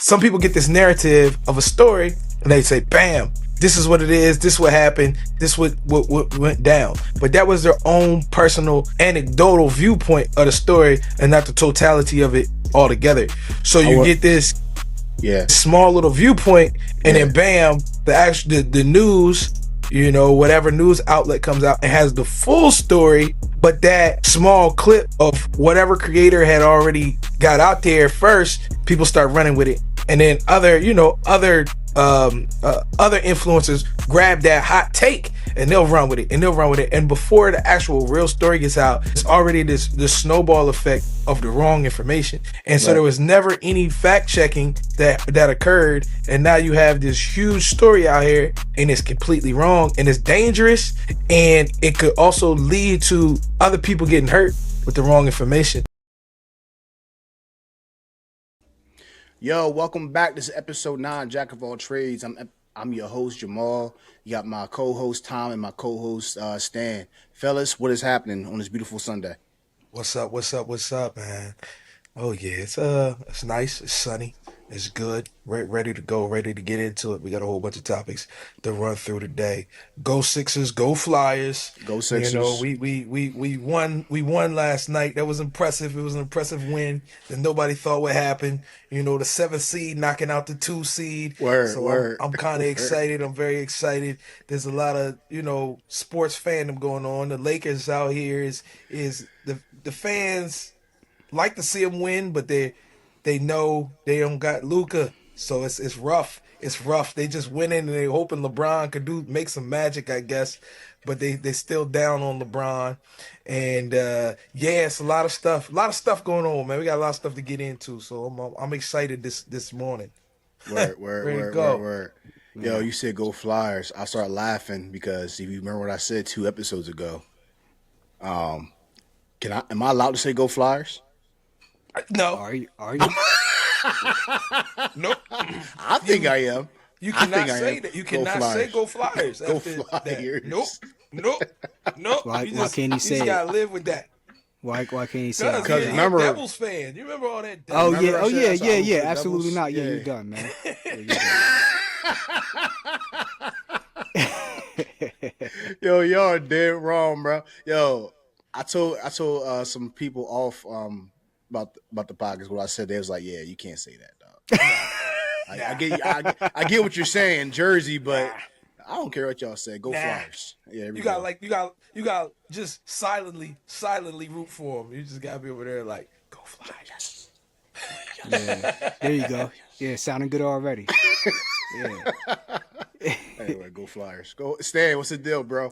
some people get this narrative of a story and they say, bam, this is what it is, this what happened, this what went down. But that was their own personal anecdotal viewpoint of the story and not the totality of it altogether. So you get this small little viewpoint, and then bam, the news, you know, whatever news outlet comes out and has the full story, but that small clip of whatever creator had already got out there first, people start running with it, and then other influencers grab that hot take and they'll run with it, and before the actual real story gets out, it's already this snowball effect of the wrong information. And so there was never any fact checking that occurred, and now you have this huge story out here and it's completely wrong, and it's dangerous, and it could also lead to other people getting hurt with the wrong information. Yo, welcome back. This is episode 9, Jack of All Trades. I'm your host, Jymal. You got my co-host, Tom, and my co-host, Stan. Fellas, what is happening on this beautiful Sunday? What's up, man? Oh, yeah, it's nice, it's sunny, it's good, ready to go, ready to get into it. We got a whole bunch of topics to run through today. Go Sixers, go Flyers. Go Sixers. You know, we won last night. That was impressive. It was an impressive win that nobody thought would happen. You know, the 7th seed knocking out the 2 seed. Word. I'm kind of excited. I'm very excited. There's a lot of, you know, sports fandom going on. The Lakers out here is the fans like to see them win, but they know they don't got Luka, so it's rough. It's rough. They just went in and they hoping LeBron could make some magic, I guess, but they still down on LeBron. And it's a lot of stuff going on, man. We got a lot of stuff to get into, so I'm excited this morning. Word. Yo, you said go Flyers. I started laughing because if you remember what I said 2 episodes ago, am I allowed to say go Flyers? No. Are you? Nope. I think I am. You cannot say that. You cannot say go Flyers. Go Flyers. Nope. Why can't he say it? You gotta live with that. Why can't he say it? Because remember, Devils fan. You remember all that? Yeah. Absolutely not. Yeah, you're done, man. Yo, y'all are dead wrong, bro. Yo, I told some people off about the podcast. What I said, they was like, "Yeah, you can't say that, dog." I get what you're saying, Jersey, but I don't care what y'all say. Go Flyers. Yeah, you got just silently root for them. You just gotta be over there like, go Flyers. Yeah, there you go. Yeah, sounding good already. Yeah. Anyway, go Flyers. Go Stan. What's the deal, bro?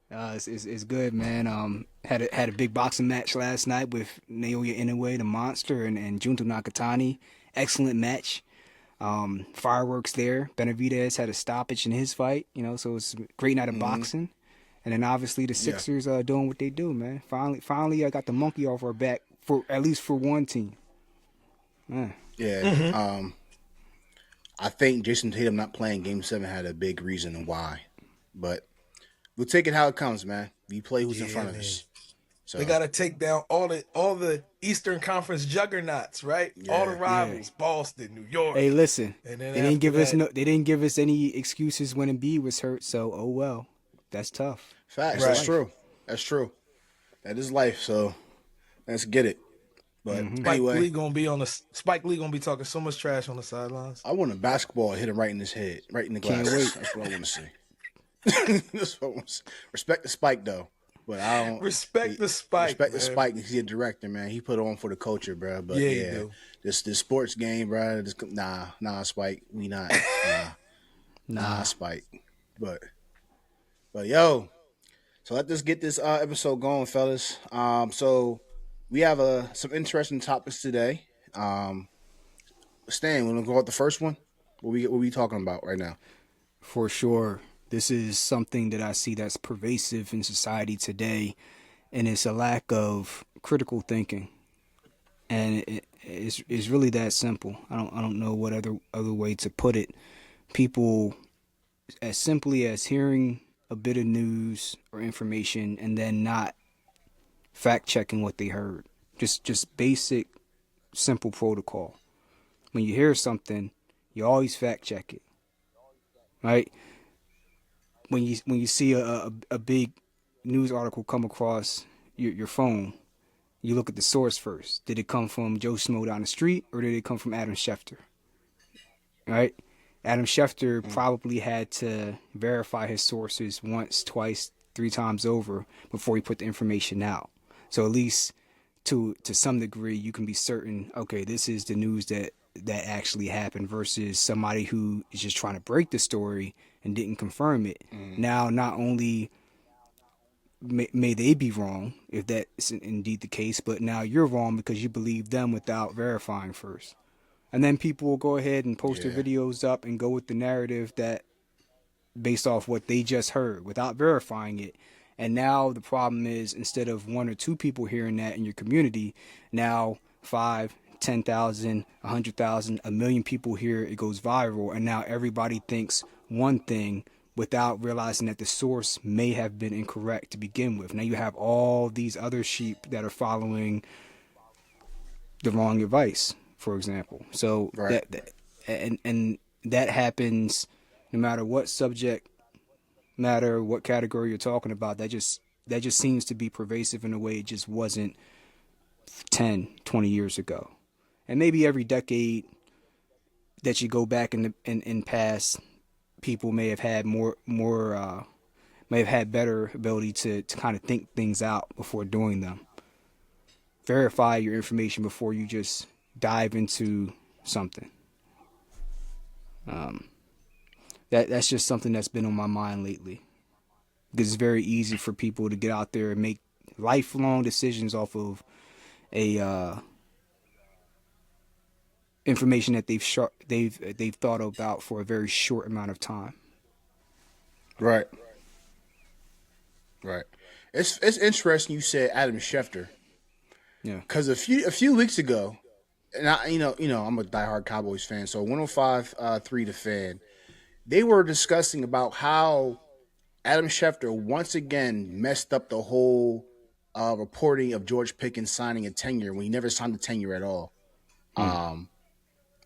It's good, man. Had a big boxing match last night with Naoya Inoue, the Monster, and Junto Nakatani. Excellent match. Fireworks there. Benavidez had a stoppage in his fight, you know, so it's a great night of boxing. And then obviously the Sixers doing what they do, man. Finally, I got the monkey off our back for at least for one team. Man. Yeah. I think Jason Tatum not playing Game 7 had a big reason why, but we'll take it how it comes, man. We play who's in front of us. So we got to take down all the Eastern Conference juggernauts, right? Yeah, all the rivals, Boston, New York. Hey, listen, they didn't give us any excuses when Embiid was hurt. So, oh well, that's tough. Facts. Right. That's true. That is life. So let's get it. But anyway, Spike Lee gonna be talking so much trash on the sidelines. I want a basketball hit him right in his head, right in the glass. That's what I want to see. That's what I want to see. Respect the Spike though. But I don't respect the Spike. The Spike. He's a director, man. He put on for the culture, bro. But this sports game, bro. Nah, Spike. We not. Nah, Spike. But yo, so let us get this episode going, fellas. So we have some interesting topics today. Stan, wanna go out the first one? What we talking about right now? For sure. This is something that I see that's pervasive in society today, and it's a lack of critical thinking. And it's really that simple. I don't know what other way to put it. People, as simply as hearing a bit of news or information and then not fact checking what they heard. Just basic, simple protocol. when you hear something, you always fact check it, right? When you see a big news article come across your phone, you look at the source first. Did it come from Joe Schmo down the street, or did it come from Adam Schefter? Right? Adam Schefter probably had to verify his sources once, twice, 3 times over before he put the information out. So at least to some degree, you can be certain, okay, this is the news that actually happened, versus somebody who is just trying to break the story and didn't confirm it. Now, not only may they be wrong, if that's indeed the case, but now you're wrong because you believe them without verifying first. And then people will go ahead and post their videos up and go with the narrative that based off what they just heard without verifying it. And now the problem is, instead of 1 or 2 people hearing that in your community, now 5, 10,000, 100,000, 1,000,000 people hear it, goes viral, and now everybody thinks one thing without realizing that the source may have been incorrect to begin with. Now you have all these other sheep that are following the wrong advice, for example. So that happens no matter what subject matter, what category you're talking about. That just seems to be pervasive in a way it just wasn't 10, 20 years ago. And maybe every decade that you go back in past, people may have had may have had better ability to kind of think things out before doing them. Verify your information before you just dive into something. That's just something that's been on my mind lately. Because it's very easy for people to get out there and make lifelong decisions off of a information that they've thought about for a very short amount of time. Right. It's interesting you said Adam Schefter. Yeah. Because a few weeks ago, and I'm a diehard Cowboys fan, so 105.3 The Fan, they were discussing about how Adam Schefter once again messed up the whole reporting of George Pickens signing a tenure when he never signed a tenure at all.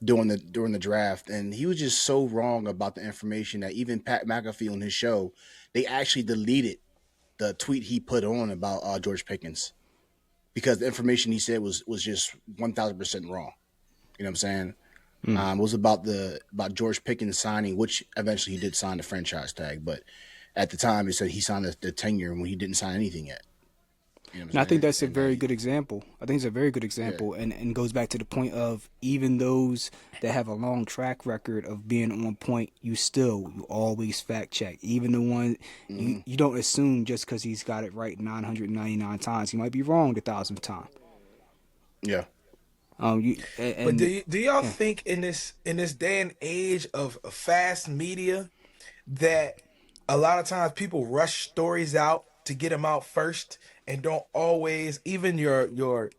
During the draft, and he was just so wrong about the information that even Pat McAfee on his show, they actually deleted the tweet he put on about George Pickens because the information he said was just 1,000% wrong. You know what I'm saying? It was about George Pickens signing, which eventually he did sign the franchise tag, but at the time he said he signed the tenure when he didn't sign anything yet. You know what I'm And I think saying? that's a very good example. I think it's a very good example, and goes back to the point of even those that have a long track record of being on point, you always fact check. Even the one you don't assume just because he's got it right 999 times, he might be wrong the 1,000th time. Yeah. But do y'all think in this day and age of fast media that a lot of times people rush stories out to get them out first and don't always, even your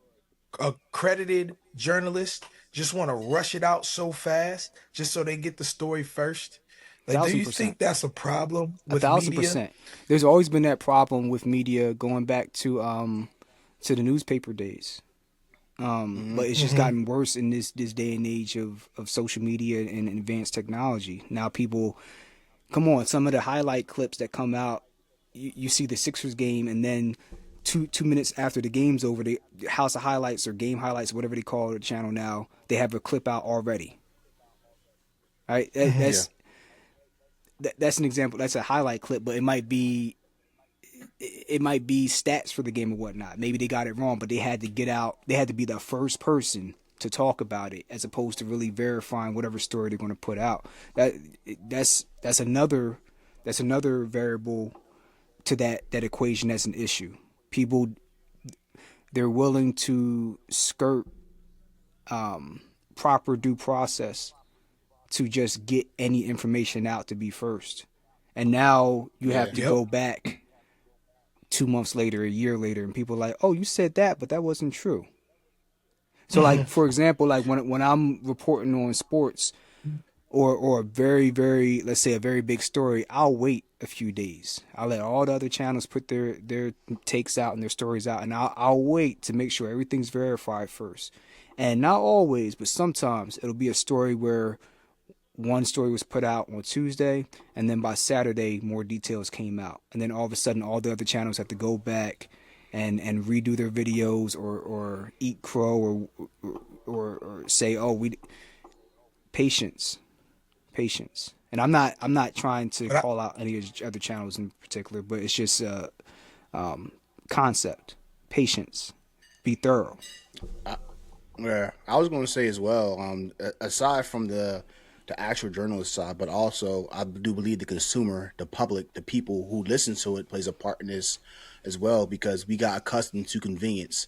accredited journalists just want to rush it out so fast just so they get the story first? Like, do you think that's a problem with 1,000%. media? There's always been that problem with media going back to the newspaper days. But it's just gotten worse in this day and age of social media and advanced technology. Now people, come on, some of the highlight clips that come out, you see the Sixers game, and then two minutes after the game's over, the House of Highlights or Game Highlights, whatever they call the channel now, they have a clip out already. All right, that's an example. That's a highlight clip, but it might be stats for the game or whatnot. Maybe they got it wrong, but they had to get out. They had to be the first person to talk about it, as opposed to really verifying whatever story they're going to put out. That's another variable to that equation. That's an issue. People, they're willing to skirt proper due process to just get any information out to be first. And now you have to go back 2 months later, a year later, and people are like, oh, you said that, but that wasn't true. So like, for example, like when I'm reporting on sports or a very, very, let's say a very big story, I'll wait a few days. I'll let all the other channels put their takes out and their stories out, and I'll wait to make sure everything's verified first. And not always, but sometimes it'll be a story where one story was put out on Tuesday, and then by Saturday, more details came out. And then all of a sudden, all the other channels have to go back and redo their videos or eat crow or say, oh, we patience, patience. And I'm not trying to But I, call out any other channels in particular, but it's just concept, patience, be thorough. Yeah, I was going to say as well. Aside from the actual journalist side, but also I do believe the consumer, the public, the people who listen to it plays a part in this as well because we got accustomed to convenience.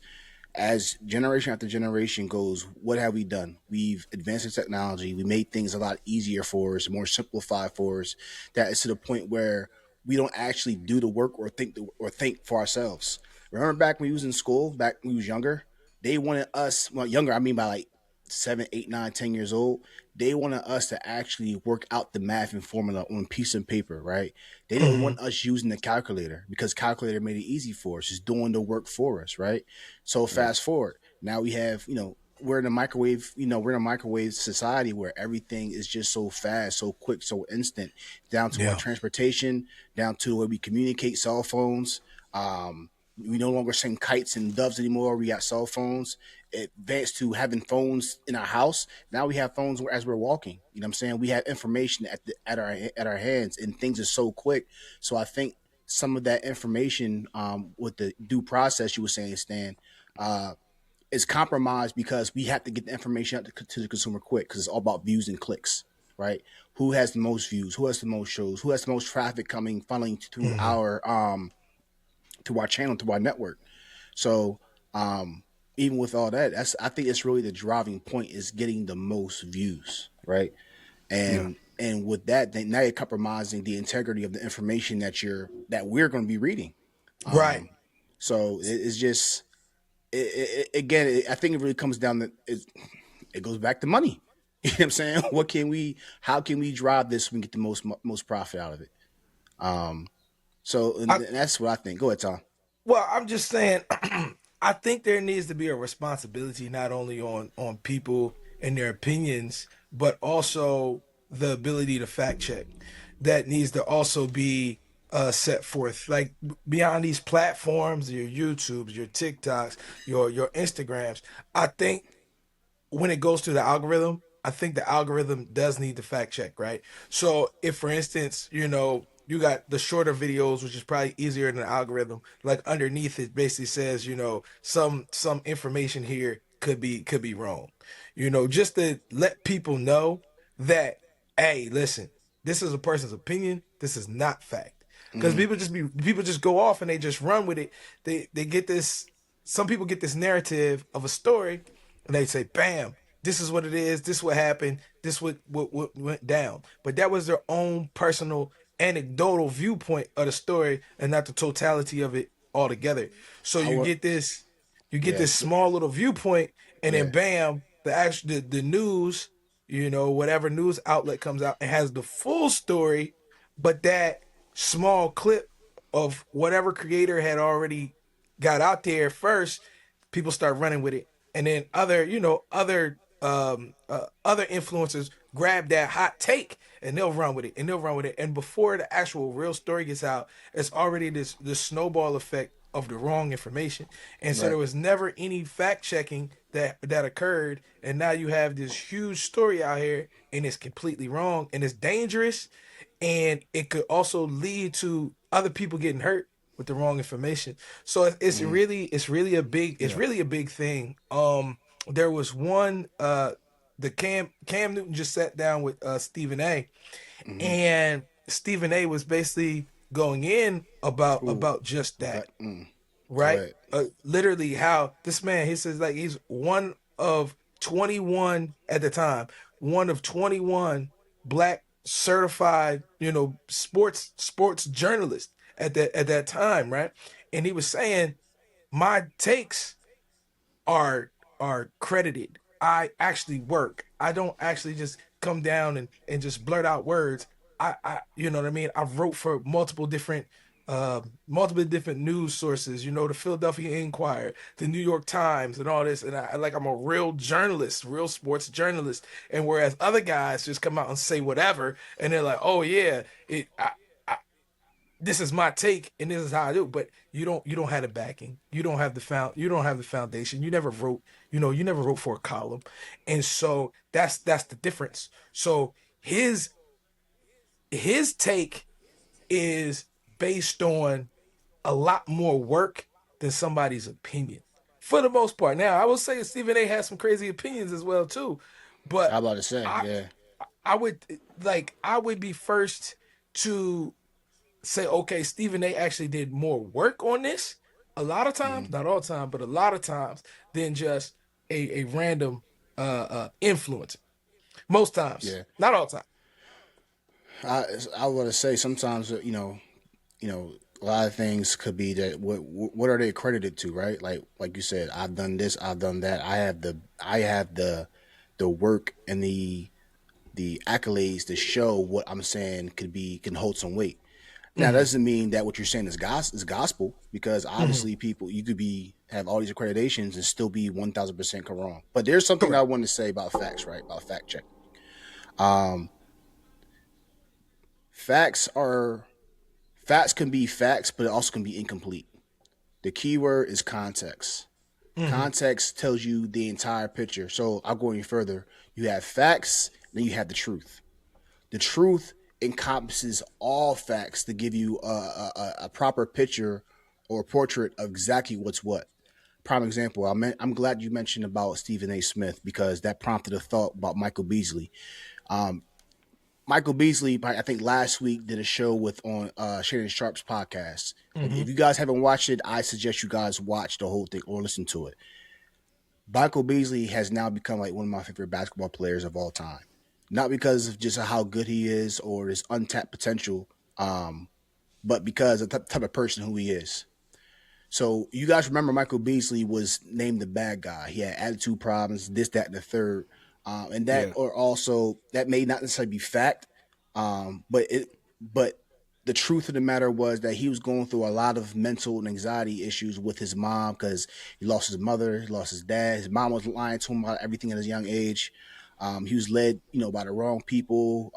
As generation after generation goes, what have we done? We've advanced in technology. We made things a lot easier for us, more simplified for us. That is to the point where we don't actually do the work or think for ourselves. Remember back when we was in school, back when we was younger, they wanted us. Well, younger, I mean by like 7, 8, 9, 10 years old. They wanted us to actually work out the math and formula on a piece of paper, right? They didn't mhm. want us using the calculator because calculator made it easy for us, just doing the work for us, right? So Right. fast forward, now we have, we're in a microwave, we're in a microwave society where everything is just so fast, so quick, so instant, down to our Yeah. transportation, down to the way we communicate, cell phones. We no longer send kites and doves anymore. We got cell phones. It advanced to having phones in our house. Now we have phones as we're walking. You know what I'm saying? We have information at our hands, and things are so quick. So I think some of that information, with the due process you were saying, Stan, uh, is compromised because we have to get the information out to the consumer quick because it's all about views and clicks, right? Who has the most views? Who has the most shows? Who has the most traffic coming funneling Mhm. to our channel, to our network? So, um, even with all that, I think it's really the driving point is getting the most views, right? Yeah. And with that, then now you're compromising the integrity of the information that we're going to be reading. Right. Um, so it's just again, I think it really comes down to it goes back to money. You know what I'm saying? How can we drive this and get the most profit out of it? Um, so I, and that's what I think. Go ahead, Tom. well, I'm just saying, I think there needs to be a responsibility not only on people and their opinions, but also the ability to fact check. That needs to also be set forth. Like beyond these platforms, your YouTubes, your TikToks, your Instagrams. I think when it goes to the algorithm, I think the algorithm does need to fact check, right? So if for instance, you got the shorter videos, which is probably easier than the algorithm, like underneath it basically says, some information here could be wrong. Just to let people know that, hey, listen, this is a person's opinion, this is not fact. Because Mm-hmm. people just go off and they just run with it. They get this some people get this narrative of a story and they say, "Bam, this is what it is. This what happened. This what went down." But that was their own personal anecdotal viewpoint of the story, and not the totality of it altogether. So I would, you get yeah, this small little viewpoint, and then yeah, bam, the news, whatever news outlet comes out and has the full story, but that small clip of whatever creator had already got out there first, people start running with it, and then other influencers grab that hot take and they'll run with it and they'll run with it, and before the actual real story gets out, it's already this snowball effect of the wrong information, and so there right. was never any fact checking that occurred, and now you have this huge story out here and it's completely wrong and it's dangerous, and it could also lead to other people getting hurt with the wrong information. So Mm-hmm. it's Yeah. really a big thing. There was one the Cam Newton just sat down with Stephen A, Mm-hmm. and Stephen A was basically going in about Ooh. about just Okay. that, Go right? ahead. Literally how this man, he says, like, he's one of 21 at the time, one of 21 black certified, sports journalists at that time, right? And he was saying, my takes are credited. I actually work. I don't actually just come down and just blurt out words. I you know what I mean? I wrote for multiple different multiple different news sources, the Philadelphia Inquirer, the New York Times, and all this. And I'm a real journalist, real sports journalist. And whereas other guys just come out and say whatever, and they're like, "Oh yeah, this is my take, and this is how I do." But you don't have the backing. You don't have the foundation. You never wrote. You never wrote for a column, and so that's the difference. So his take is based on a lot more work than somebody's opinion, for the most part. Now, I will say Stephen A. has some crazy opinions as well too, but How about to say, I yeah. I would be first to say, okay, Stephen A. actually did more work on this. A lot of times, Mm-hmm. not all the time, but a lot of times, than just a random influencer. Most times, Yeah. not all the time. I I want to say sometimes a lot of things could be that what are they accredited to, right? Like you said, I've done this, I've done that. I have the work and the accolades to show what I'm saying can hold some weight. Now that Hmm. doesn't mean that what you're saying is gospel, because Hmm. obviously people you could be have all these accreditations and still be 1,000% wrong. But there's something that I Correct. want to say about facts, right? About fact check. Um, facts are facts can be facts, but it also can be incomplete. The key word is context. Hmm. Context tells you the entire picture. So I'll go any further. You have facts, then you have the truth. The truth encompasses all facts to give you a proper picture or portrait of exactly what's what. Prime example, I'm glad you mentioned about Stephen A. Smith, because that prompted a thought about Michael Beasley. Um, Michael Beasley, I think last week, did a show with on Shannon Sharp's podcast. Hmm. If you guys haven't watched it, I suggest you guys watch the whole thing or listen to it. Michael Beasley has now become like one of my favorite basketball players of all time. Not because of just how good he is or his untapped potential, but because of the type of person who he is. So you guys remember Michael Beasley was named the bad guy. He had attitude problems, this, that, and the third, and that Yeah. or also that may not necessarily be fact, but the truth of the matter was that he was going through a lot of mental and anxiety issues with his mom, because he lost his mother, he lost his dad. His mom was lying to him about everything at his young age. He was led, by the wrong people.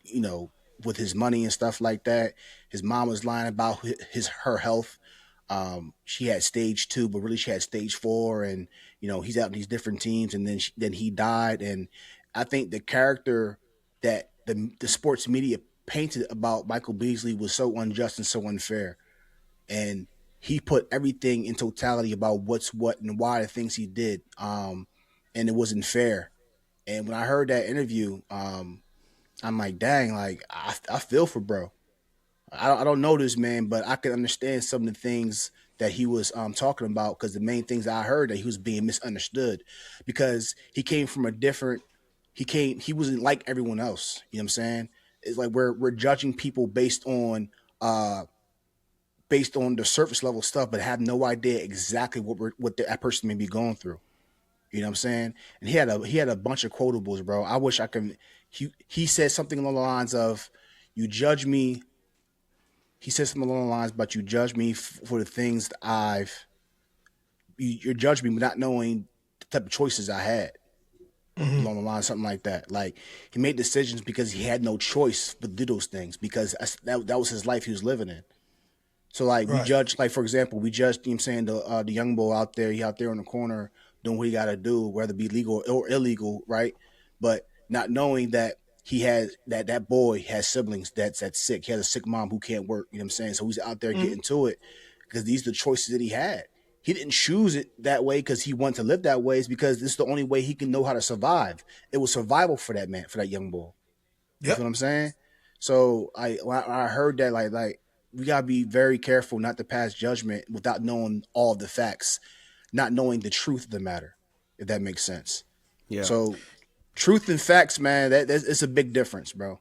You know, with his money and stuff like that. His mom was lying about her health. She had stage 2, but really she had stage 4, and he's out in these different teams, and then he died. And I think the character that the sports media painted about Michael Beasley was so unjust and so unfair, and he put everything in totality about what's what and why the things he did, and it wasn't fair. And when I heard that interview, I'm like, dang, like I feel for bro. I don't know this man, but I can understand some of the things that he was talking about, because the main things I heard that he was being misunderstood, because he came from a different he wasn't like everyone else. You know what I'm saying? It's like we're judging people uh based on the surface level stuff, but have no idea exactly what that person may be going through. You know what I'm saying? And he had a bunch of quotables, bro. I wish I could. He said something along the lines of, "You judge me." He said something along the lines, "But you judge me for the things that you're judging me, not knowing the type of choices I had." Hmm. Along the line, something like that. Like, he made decisions because he had no choice but to do those things, because that was his life he was living in. So like we Right. judge, like for example, we judge, you know what I'm saying, the young boy out there, he out there in the corner doing what he got to do, whether it be legal or illegal, right? But not knowing that he has that boy has siblings that's sick. He has a sick mom who can't work. You know what I'm saying? So he's out there Hmm. getting to it because these are the choices that he had. He didn't choose it that way because he wanted to live that way. It's because this is the only way he can know how to survive. It was survival for that man, for that young boy. You feel Yep. what I'm saying? So when I heard that, like we gotta be very careful not to pass judgment without knowing all of the facts, not knowing the truth of the matter, if that makes sense. Yeah. So truth and facts, man, that's it's a big difference, bro.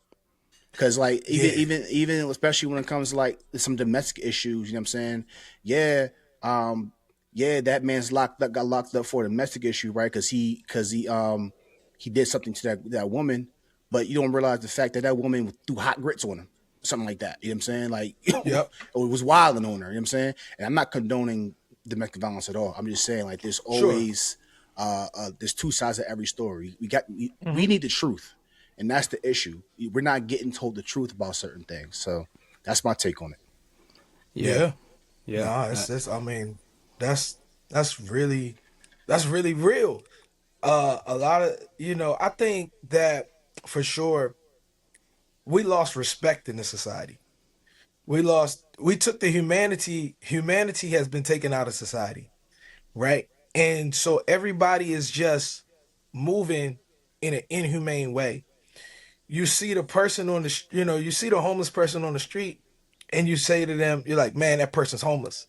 Because like Yeah. even especially when it comes to like some domestic issues, you know what I'm saying? Yeah, um, yeah, that man's got locked up for a domestic issue, right? Because he did something to that woman, but you don't realize the fact that that woman threw hot grits on him. something like that. You know what I'm saying? Like, Yep. it was wilding on her. You know what I'm saying? And I'm not condoning domestic violence at all. I'm just saying, like, there's always there's two sides of every story. We need the truth, and that's the issue. We're not getting told the truth about certain things. So that's my take on it. Yeah. Yeah. Nah, it's I mean, that's really real. A lot of, I think that for sure we lost respect in the society. We took the humanity has been taken out of society, right? And so everybody is just moving in an inhumane way. You see the person on the, you see the homeless person on the street, and you say to them, you're like, man, that person's homeless.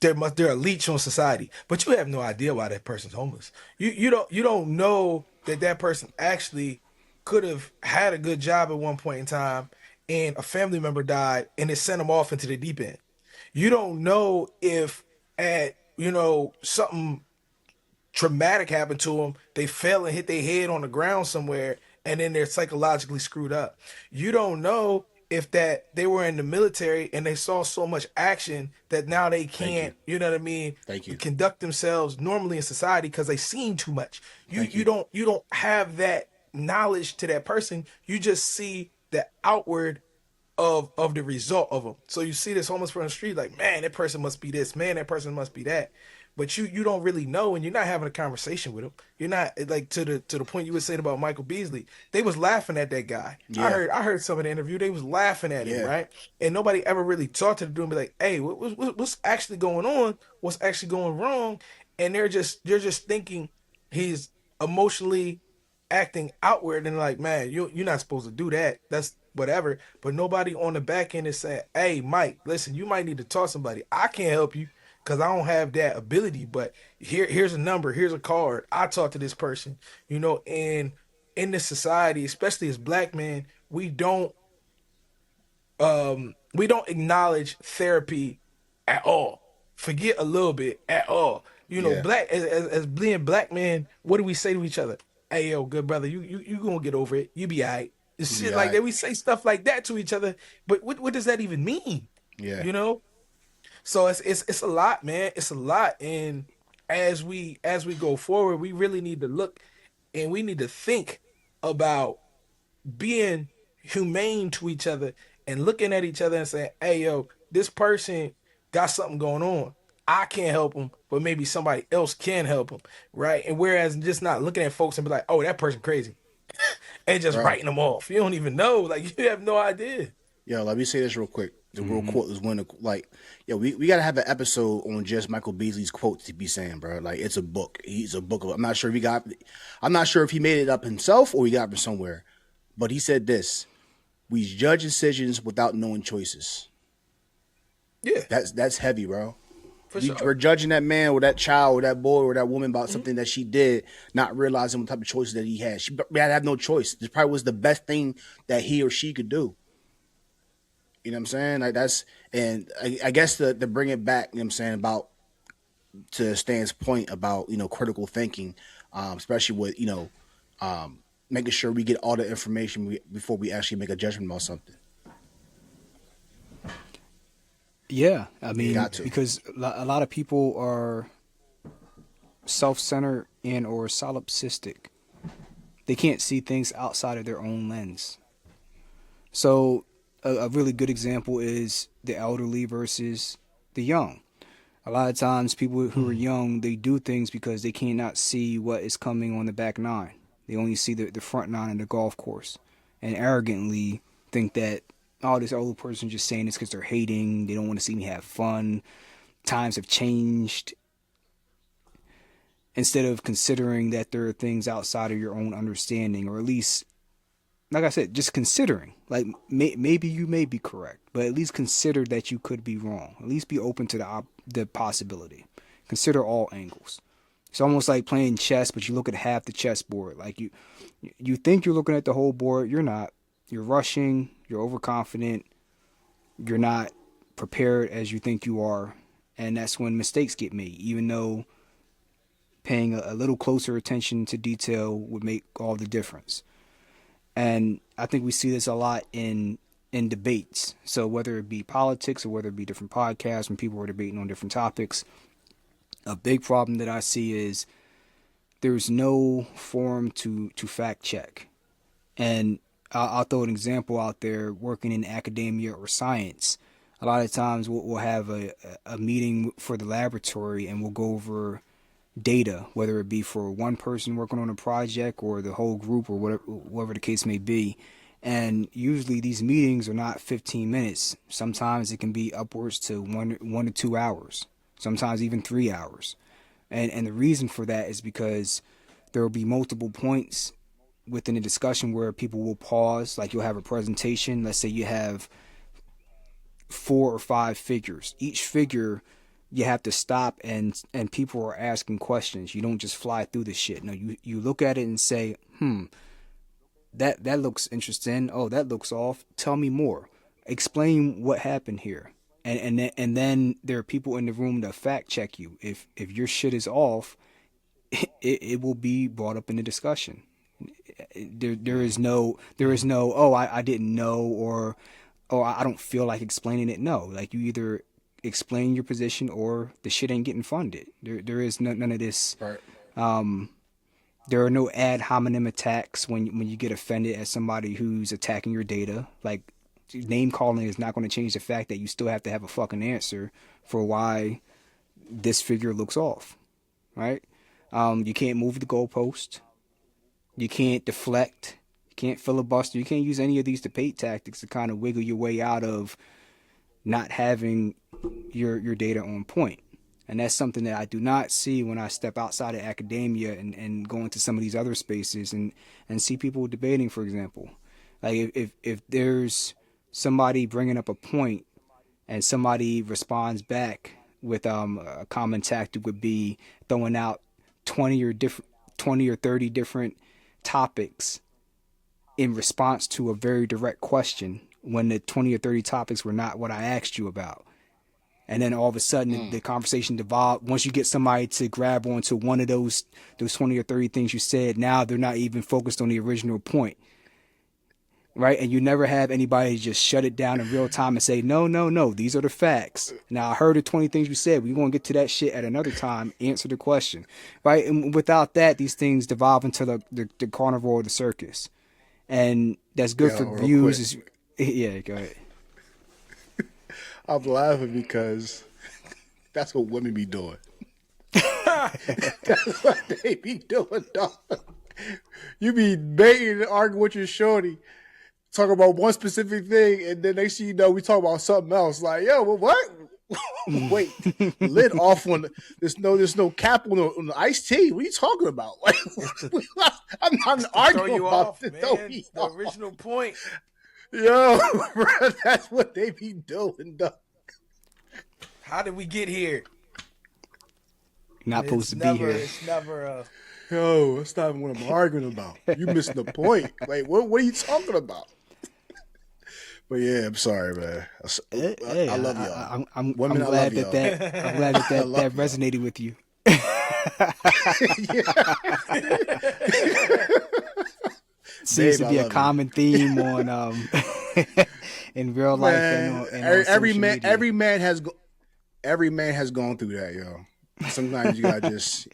They're a leech on society, but you have no idea why that person's homeless. You don't know that person actually could have had a good job at one point in time, and a family member died, and it sent them off into the deep end. You don't know if at something traumatic happened to them, they fell and hit their head on the ground somewhere, and then they're psychologically screwed up. You don't know if that they were in the military and they saw so much action that now they can't, you know what I mean, Thank you. conduct themselves normally in society because they seen too much. You don't have that knowledge to that person. You just see the outward of the result of them. So you see this homeless person on the street, like, man, that person must be this, man, that person must be that. But you don't really know, and you're not having a conversation with him. You're not, like, to the point you were saying about Michael Beasley. They was laughing at that guy. Yeah. I heard some of the interview. They was laughing at him, right? And nobody ever really talked to the dude and be like, hey, what's actually going on? What's actually going wrong? And they're just thinking he's emotionally acting outward, and like, man, you're not supposed to do that. That's whatever. But nobody on the back end is saying, hey, Mike, listen, you might need to talk to somebody. I can't help you because I don't have that ability, but here's a number, here's a card. I talk to this person, and in this society, especially as black men, we don't acknowledge therapy at all. Forget a little bit at all. Black as being black men, what do we say to each other? Hey, yo, good brother, you gonna get over it. You be all right. Shit like that. We say stuff like that to each other, but what does that even mean? Yeah. So it's a lot, man. It's a lot, and as we go forward, we really need to look, and we need to think about being humane to each other and looking at each other and saying, hey, yo, this person got something going on. I can't help them, but maybe somebody else can help them, right? And whereas just not looking at folks and be like, oh, that person crazy, and just writing them off. You don't even know. Like, you have no idea. Yo, let me say this real quick. The real quote is we got to have an episode on just Michael Beasley's quotes to be saying, bro. Like, it's a book. He's a book. I'm not sure if he made it up himself or he got it from somewhere. But he said this: we judge decisions without knowing choices. Yeah. That's heavy, bro. For sure. We're judging that man or that child or that boy or that woman about something that she did, not realizing what type of choices that he had. She had to have no choice. This probably was the best thing that he or she could do. You know what I'm saying? Like, and I guess to bring it back, you know what I'm saying, about to Stan's point about, critical thinking, especially with, making sure we get all the information before we actually make a judgment about something. Yeah, I mean, because a lot of people are self-centered and or solipsistic. They can't see things outside of their own lens. So a really good example is the elderly versus the young. A lot of times people who are young, they do things because they cannot see what is coming on the back nine. They only see the front nine in the golf course, and arrogantly think that, oh, this older person just saying this because they're hating. They don't want to see me have fun. Times have changed. Instead of considering that there are things outside of your own understanding, or at least, like I said, just considering. Like, maybe you may be correct, but at least consider that you could be wrong. At least be open to the possibility. Consider all angles. It's almost like playing chess, but you look at half the chessboard. Like, you think you're looking at the whole board. You're not. You're rushing. You're overconfident. You're not prepared as you think you are. And that's when mistakes get made, even though paying a little closer attention to detail would make all the difference. And I think we see this a lot in in debates. So whether it be politics or whether it be different podcasts when people are debating on different topics, a big problem that I see is there's no forum to fact check. And I'll throw an example out there. Working in academia or science, a lot of times we'll have a meeting for the laboratory and we'll go over data, whether it be for one person working on a project or the whole group or whatever the case may be. And usually these meetings are not 15 minutes. Sometimes it can be upwards to 1 to 2 hours, sometimes even 3 hours. And the reason for that is because there will be multiple points within a discussion where people will pause. Like you'll have a presentation. Let's say you have 4 or 5 figures. Each figure you have to stop and people are asking questions. You don't just fly through the shit. No, you look at it and say, that looks interesting. Oh, that looks off. Tell me more. Explain what happened here. And then there are people in the room that fact check you. If your shit is off, it will be brought up in the discussion. There is no oh, I didn't know, or I don't feel like explaining it. No, like you either explain your position or the shit ain't getting funded. There is none of this. Right. There are no ad hominem attacks when you get offended at somebody who's attacking your data. Like, name calling is not going to change the fact that you still have to have a fucking answer for why this figure looks off, right? You can't move the goalpost. You can't deflect. You can't filibuster. You can't use any of these debate tactics to kind of wiggle your way out of not having your data on point. And that's something that I do not see when I step outside of academia and go into some of these other spaces and see people debating, for example. Like if there's somebody bringing up a point and somebody responds back with a common tactic would be throwing out 20 or 30 different topics in response to a very direct question when the 20 or 30 topics were not what I asked you about. And then all of a sudden the conversation devolved. Once you get somebody to grab onto one of those 20 or 30 things you said, now they're not even focused on the original point. Right? And you never have anybody just shut it down in real time and say, no, these are the facts. Now, I heard the 20 things you said. We're going to get to that shit at another time. Answer the question. Right? And without that, these things devolve into the carnival or the circus. And that's good for views. Yeah, go ahead. I'm laughing because that's what women be doing. That's what they be doing, dog. You be baiting and arguing with your shorty, talk about one specific thing, and then next thing you know, we talk about something else. Like, yo, well, what? Wait, lid off on there's no cap on the iced tea. What are you talking about? Like, I'm not arguing about this. The original point. Yo, bro, that's what they be doing, though. How did we get here? Not supposed to be here. It's never. Yo, that's not even what I'm arguing about. You missing the point. Like, what are you talking about? But yeah, I'm sorry, man. I love y'all. I'm glad that resonated with you. Seems to be a common theme on in real life and every man has gone through that, yo. Sometimes you gotta just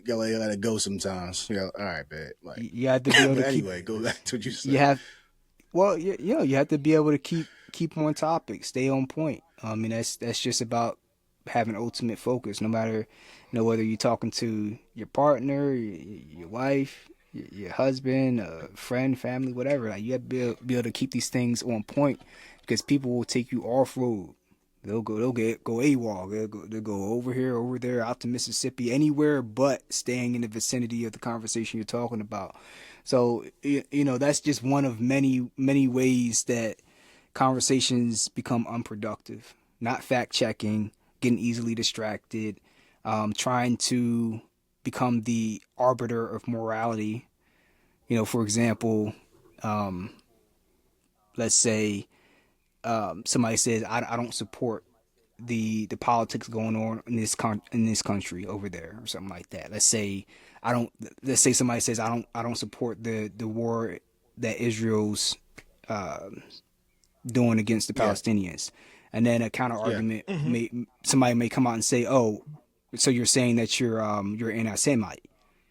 let it go. Sometimes, all right, man. Like, you have to be able to anyway, go back to what you said. You have to be able to keep on topic, stay on point. I mean, that's just about having ultimate focus. No matter, whether you're talking to your partner, your wife, your husband, friend, family, whatever. Like, you have to be able to keep these things on point because people will take you off road. They'll go AWOL. They'll go over here, over there, out to Mississippi, anywhere but staying in the vicinity of the conversation you're talking about. So, that's just one of many, many ways that conversations become unproductive. Not fact checking, getting easily distracted, trying to become the arbiter of morality. For example, let's say somebody says, I don't support the politics going on in this country over there, or something like that. Let's say somebody says I don't support the war that Israel's doing against the Yeah. Palestinians. And then a counter Yeah. argument somebody may come out and say, "Oh, so you're saying that you're anti-Semite,"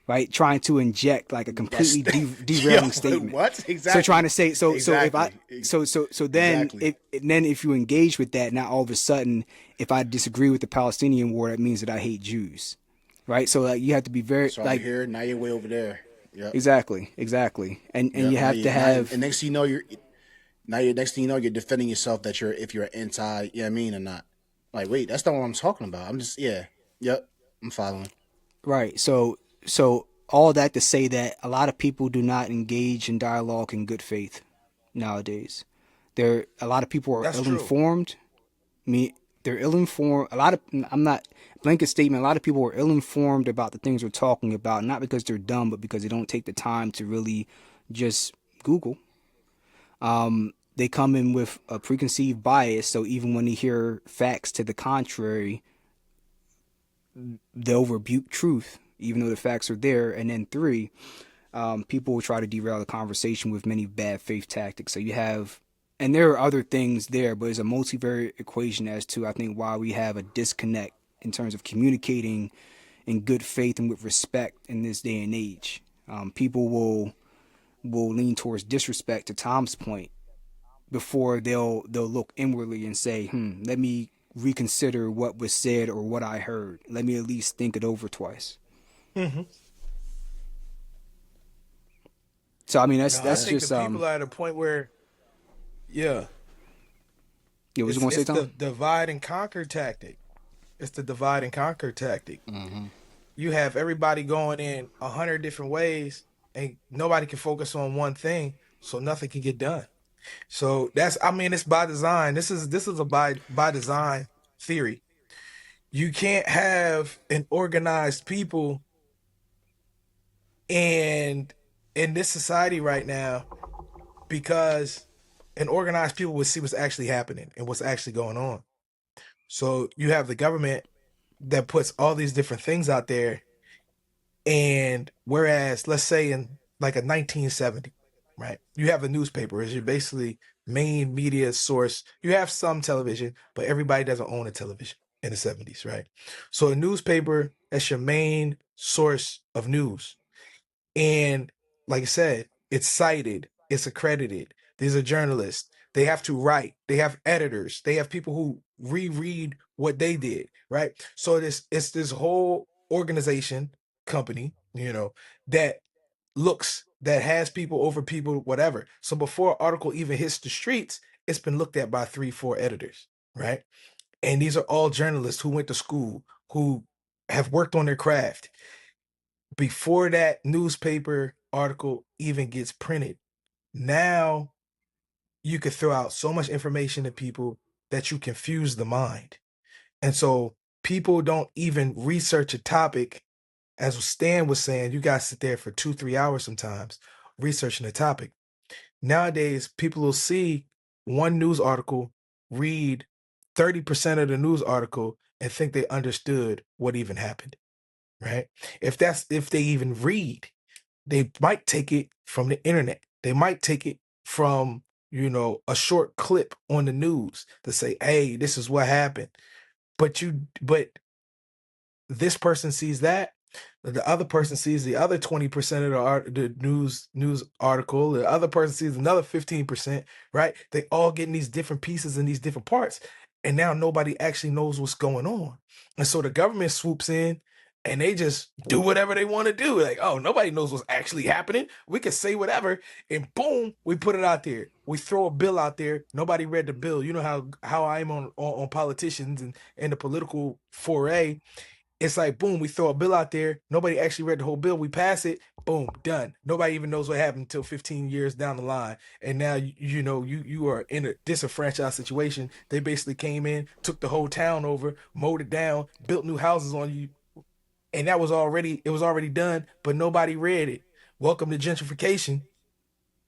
right? Trying to inject like a That's completely yo, derailing statement. what So exactly? trying to say so if I Exactly. so then Exactly. if you engage with that, now all of a sudden if I disagree with the Palestinian war, that means that I hate Jews, right? So like you have to be very So I'm like here. Now you're way over there. Yep. exactly, and Yep. you have to have And next thing you know, next thing you know, you're defending yourself that if you're anti, you know what I mean, or not. Like, wait, that's not what I'm talking about. I'm just, yeah. Yep. I'm following. right. So all that to say that a lot of people do not engage in dialogue in good faith nowadays. A lot of people are That's ill true. informed. They're ill informed. A lot of I'm not blanket statement. A lot of people are ill informed about the things we're talking about, not because they're dumb, but because they don't take the time to really just Google. They come in with a preconceived bias, so even when they hear facts to the contrary, they'll rebuke truth, even though the facts are there. And then three, people will try to derail the conversation with many bad faith tactics. So you have, and there are other things there, but it's a multivariate equation as to, I think, why we have a disconnect in terms of communicating in good faith and with respect in this day and age. People will lean towards disrespect, to Tom's point, before they'll look inwardly and say, let me reconsider what was said or what I heard. Let me at least think it over twice. Mm-hmm. So I mean No, I that's think just the people are at a point where, yeah, yeah, what was you gonna say, it's the Tom? divide and conquer tactic. It's the divide and conquer tactic. Mm-hmm. You have everybody going in 100 different ways, and nobody can focus on one thing, so nothing can get done. So I mean, it's by design. This is a by design theory. You can't have an organized people and in this society right now because an organized people would see what's actually happening and what's actually going on. So you have the government that puts all these different things out there. And whereas, let's say in like a 1970, right, you have a newspaper as your basically main media source. You have some television, but everybody doesn't own a television in the 70s, right? So a newspaper, that's your main source of news. And like I said, it's cited, it's accredited. These are journalists. They have to write. They have editors. They have people who reread what they did, right? So it's this whole organization, company, that that has people over people, whatever. So before an article even hits the streets, it's been looked at by 3, 4 editors, right? And these are all journalists who went to school, who have worked on their craft before that newspaper article even gets printed. Now you could throw out so much information to people that you confuse the mind. And so people don't even research a topic. As Stan was saying, you guys sit there for 2, 3 hours sometimes researching a topic. Nowadays, people will see one news article, read 30% of the news article, and think they understood what even happened, right? If they even read, they might take it from the internet. They might take it from, a short clip on the news to say, hey, this is what happened. But this person sees that, the other person sees the other 20% of the news article, the other person sees another 15%, right? They all getting these different pieces in these different parts, and now nobody actually knows what's going on. And so the government swoops in and they just do whatever they want to do. Like, oh, nobody knows what's actually happening. We can say whatever, and boom, we put it out there. We throw a bill out there. Nobody read the bill. You know how I'm on politicians and the political foray. It's like, boom, we throw a bill out there. Nobody actually read the whole bill. We pass it. Boom, done. Nobody even knows what happened until 15 years down the line. And now, you are in a disenfranchised situation. They basically came in, took the whole town over, mowed it down, built new houses on you. And it was already done, but nobody read it. Welcome to gentrification.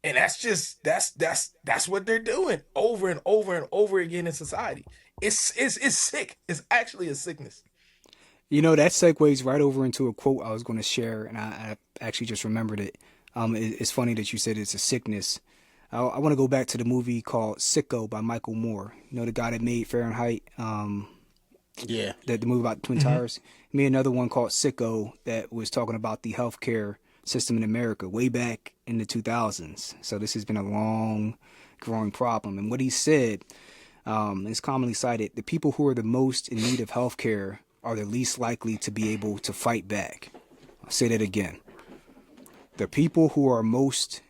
And that's what they're doing over and over and over again in society. It's sick. It's actually a sickness. That segues right over into a quote I was going to share, and I actually just remembered it. It's funny that you said it's a sickness. I want to go back to the movie called Sicko by Michael Moore. You know, the guy that made Fahrenheit. Yeah. The movie about Twin Towers. He made another one called Sicko that was talking about the healthcare system in America way back in the 2000s. So this has been a long growing problem. And what he said, is commonly cited, the people who are the most in need of healthcare are the least likely to be able to fight back. I'll say that again. The people who are most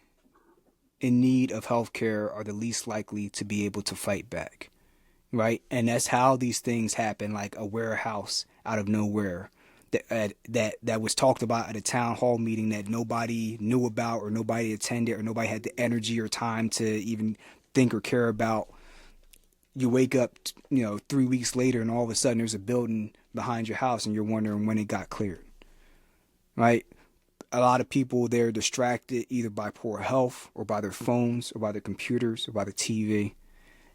in need of healthcare are the least likely to be able to fight back. Right? And that's how these things happen, like a warehouse out of nowhere that was talked about at a town hall meeting that nobody knew about or nobody attended or nobody had the energy or time to even think or care about. You wake up, 3 weeks later and all of a sudden there's a building behind your house and you're wondering when it got cleared. Right? A lot of people, they're distracted either by poor health or by their phones or by their computers or by the TV.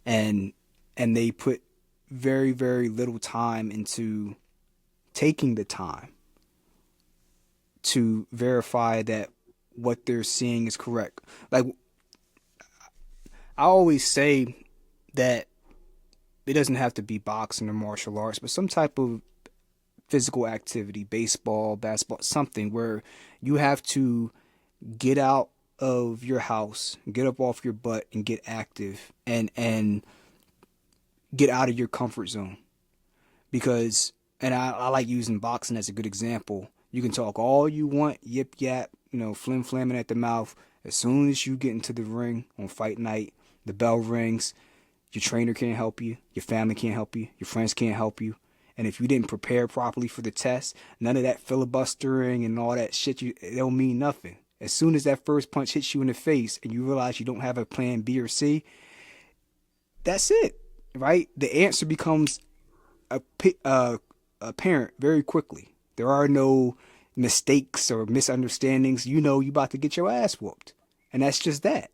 And they put very, very little time into taking the time to verify that what they're seeing is correct. Like, I always say that it doesn't have to be boxing or martial arts, but some type of physical activity, baseball, basketball, something where you have to get out of your house, get up off your butt and get active and get out of your comfort zone. Because, and I like using boxing as a good example. You can talk all you want, yip yap, flim flamming at the mouth. As soon as you get into the ring on fight night, the bell rings, your trainer can't help you, your family can't help you, your friends can't help you. And if you didn't prepare properly for the test, none of that filibustering and all that shit, it don't mean nothing. As soon as that first punch hits you in the face and you realize you don't have a plan B or C, that's it. Right? The answer becomes apparent very quickly. There are no mistakes or misunderstandings. You about to get your ass whooped. And that's just that.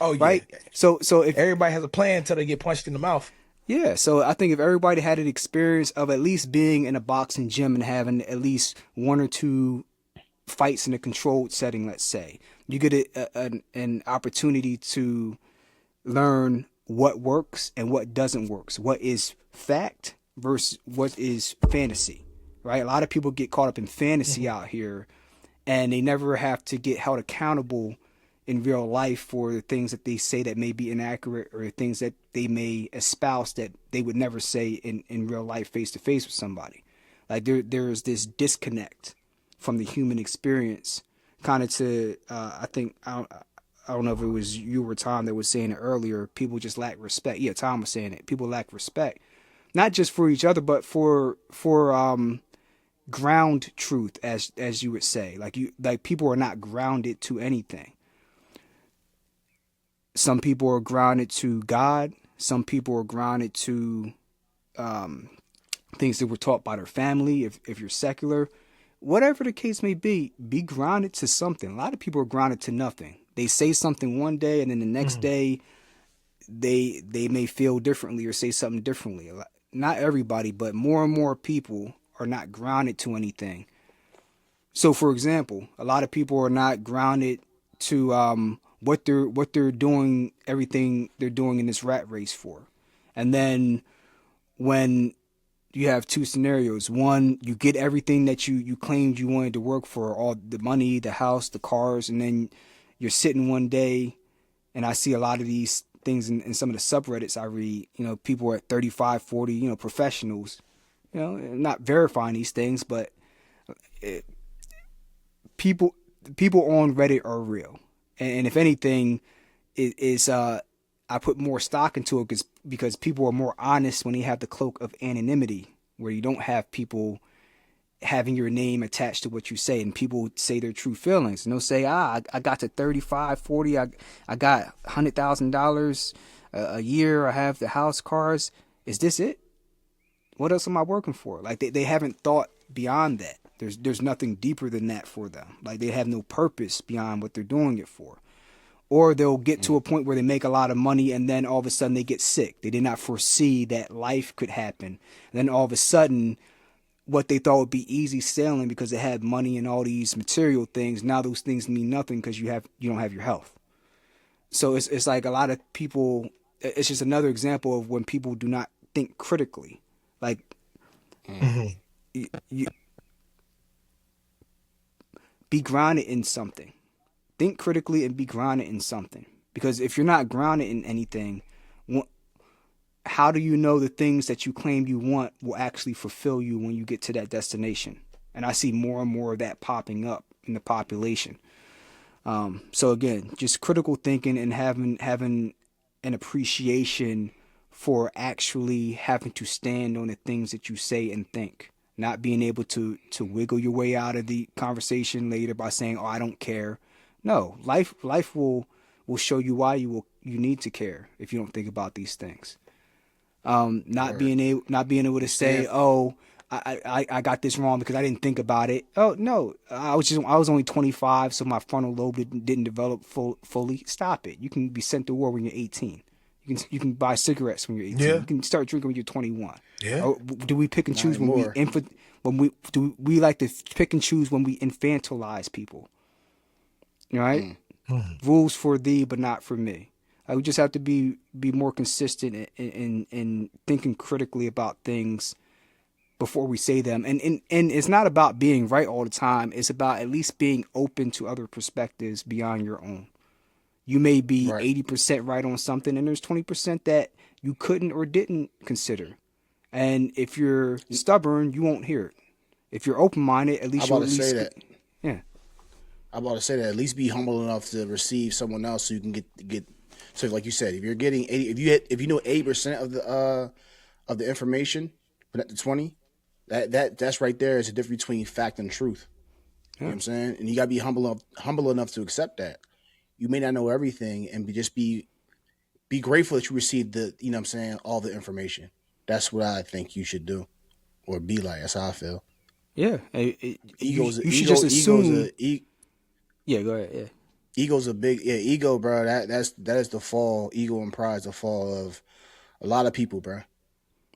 Oh, yeah. Right? So if everybody has a plan until they get punched in the mouth. Yeah, so I think if everybody had an experience of at least being in a boxing gym and having at least one or two fights in a controlled setting, let's say, you get an opportunity to learn what works and what doesn't work. So what is fact versus what is fantasy, right? A lot of people get caught up in fantasy out here and they never have to get held accountable in real life for the things that they say that may be inaccurate or things that they may espouse that they would never say in real life face to face with somebody. Like there's this disconnect from the human experience, kind of to I don't know if it was you or Tom that was saying it earlier. People just lack respect. Yeah, Tom was saying it. People lack respect, not just for each other, but for ground truth, as you would say. Like people are not grounded to anything. Some people are grounded to God. Some people are grounded to things that were taught by their family. If you're secular, whatever the case may be grounded to something. A lot of people are grounded to nothing. They say something one day, and then the next day, they may feel differently or say something differently. Not everybody, but more and more people are not grounded to anything. So, for example, a lot of people are not grounded to what they're doing, everything they're doing in this rat race for. And then when you have two scenarios, one, you get everything that you claimed you wanted to work for, all the money, the house, the cars, and then you're sitting one day, and I see a lot of these things in some of the subreddits I read, people are at 35, 40, professionals, not verifying these things, but people on Reddit are real. And if anything, it is I put more stock into it because people are more honest when they have the cloak of anonymity, where you don't have people having your name attached to what you say, and people say their true feelings. And they'll say, I got to 35, 40, I got $100,000 a year, I have the house, cars. Is this it? What else am I working for? Like they haven't thought beyond that. There's nothing deeper than that for them. Like they have no purpose beyond what they're doing it for. Or they'll get to a point where they make a lot of money and then all of a sudden they get sick. They did not foresee that life could happen. And then all of a sudden, what they thought would be easy sailing because they had money and all these material things, now those things mean nothing because you don't have your health. So it's like a lot of people. It's just another example of when people do not think critically. Like Mhm. you be grounded in something. Think critically and be grounded in something. Because if you're not grounded in anything, how do you know the things that you claim you want will actually fulfill you when you get to that destination? And I see more and more of that popping up in the population. So again, just critical thinking and having an appreciation for actually having to stand on the things that you say and think. Not being able to wiggle your way out of the conversation later by saying, "Oh, I don't care." No, life will show you why you need to care if you don't think about these things. Word. Not being able to say, Stand. "Oh, I got this wrong because I didn't think about it." Oh no, I was only 25, so my frontal lobe didn't develop fully. Stop it. You can be sent to war when you're 18. You can buy cigarettes when you're 18. Yeah. You can start drinking when you're 21. Yeah. Or do we pick and Not choose anymore. when we do we like to pick and choose when we infantilize people? Right? Mm. Mhm. Rules for thee, but not for me. We just have to be more consistent in thinking critically about things before we say them. And it's not about being right all the time. It's about at least being open to other perspectives beyond your own. You may be Right. 80% right on something, and there's 20% that you couldn't or didn't consider. And if you're stubborn, you won't hear it. If you're open minded, at I'm least about you'll to at say least that. yeah. I'm about to say that. At least be humble enough to receive someone else, so you can get. So, like you said, if you're getting 80, if you know 80% of the information, but at the 20, that's right there is a difference between fact and truth. You know what Yeah. I'm saying? And you gotta be humble enough to accept that. You may not know everything, and just be grateful that you received the, you know what I'm saying, all the information. That's what I think you should do, or be like. That's how I feel. Yeah. Ego's a, You should just ego's assume. a e, Yeah, go ahead. Yeah. Ego's a big, yeah, ego, bro. That is the fall. Ego and pride is the fall of a lot of people, bro.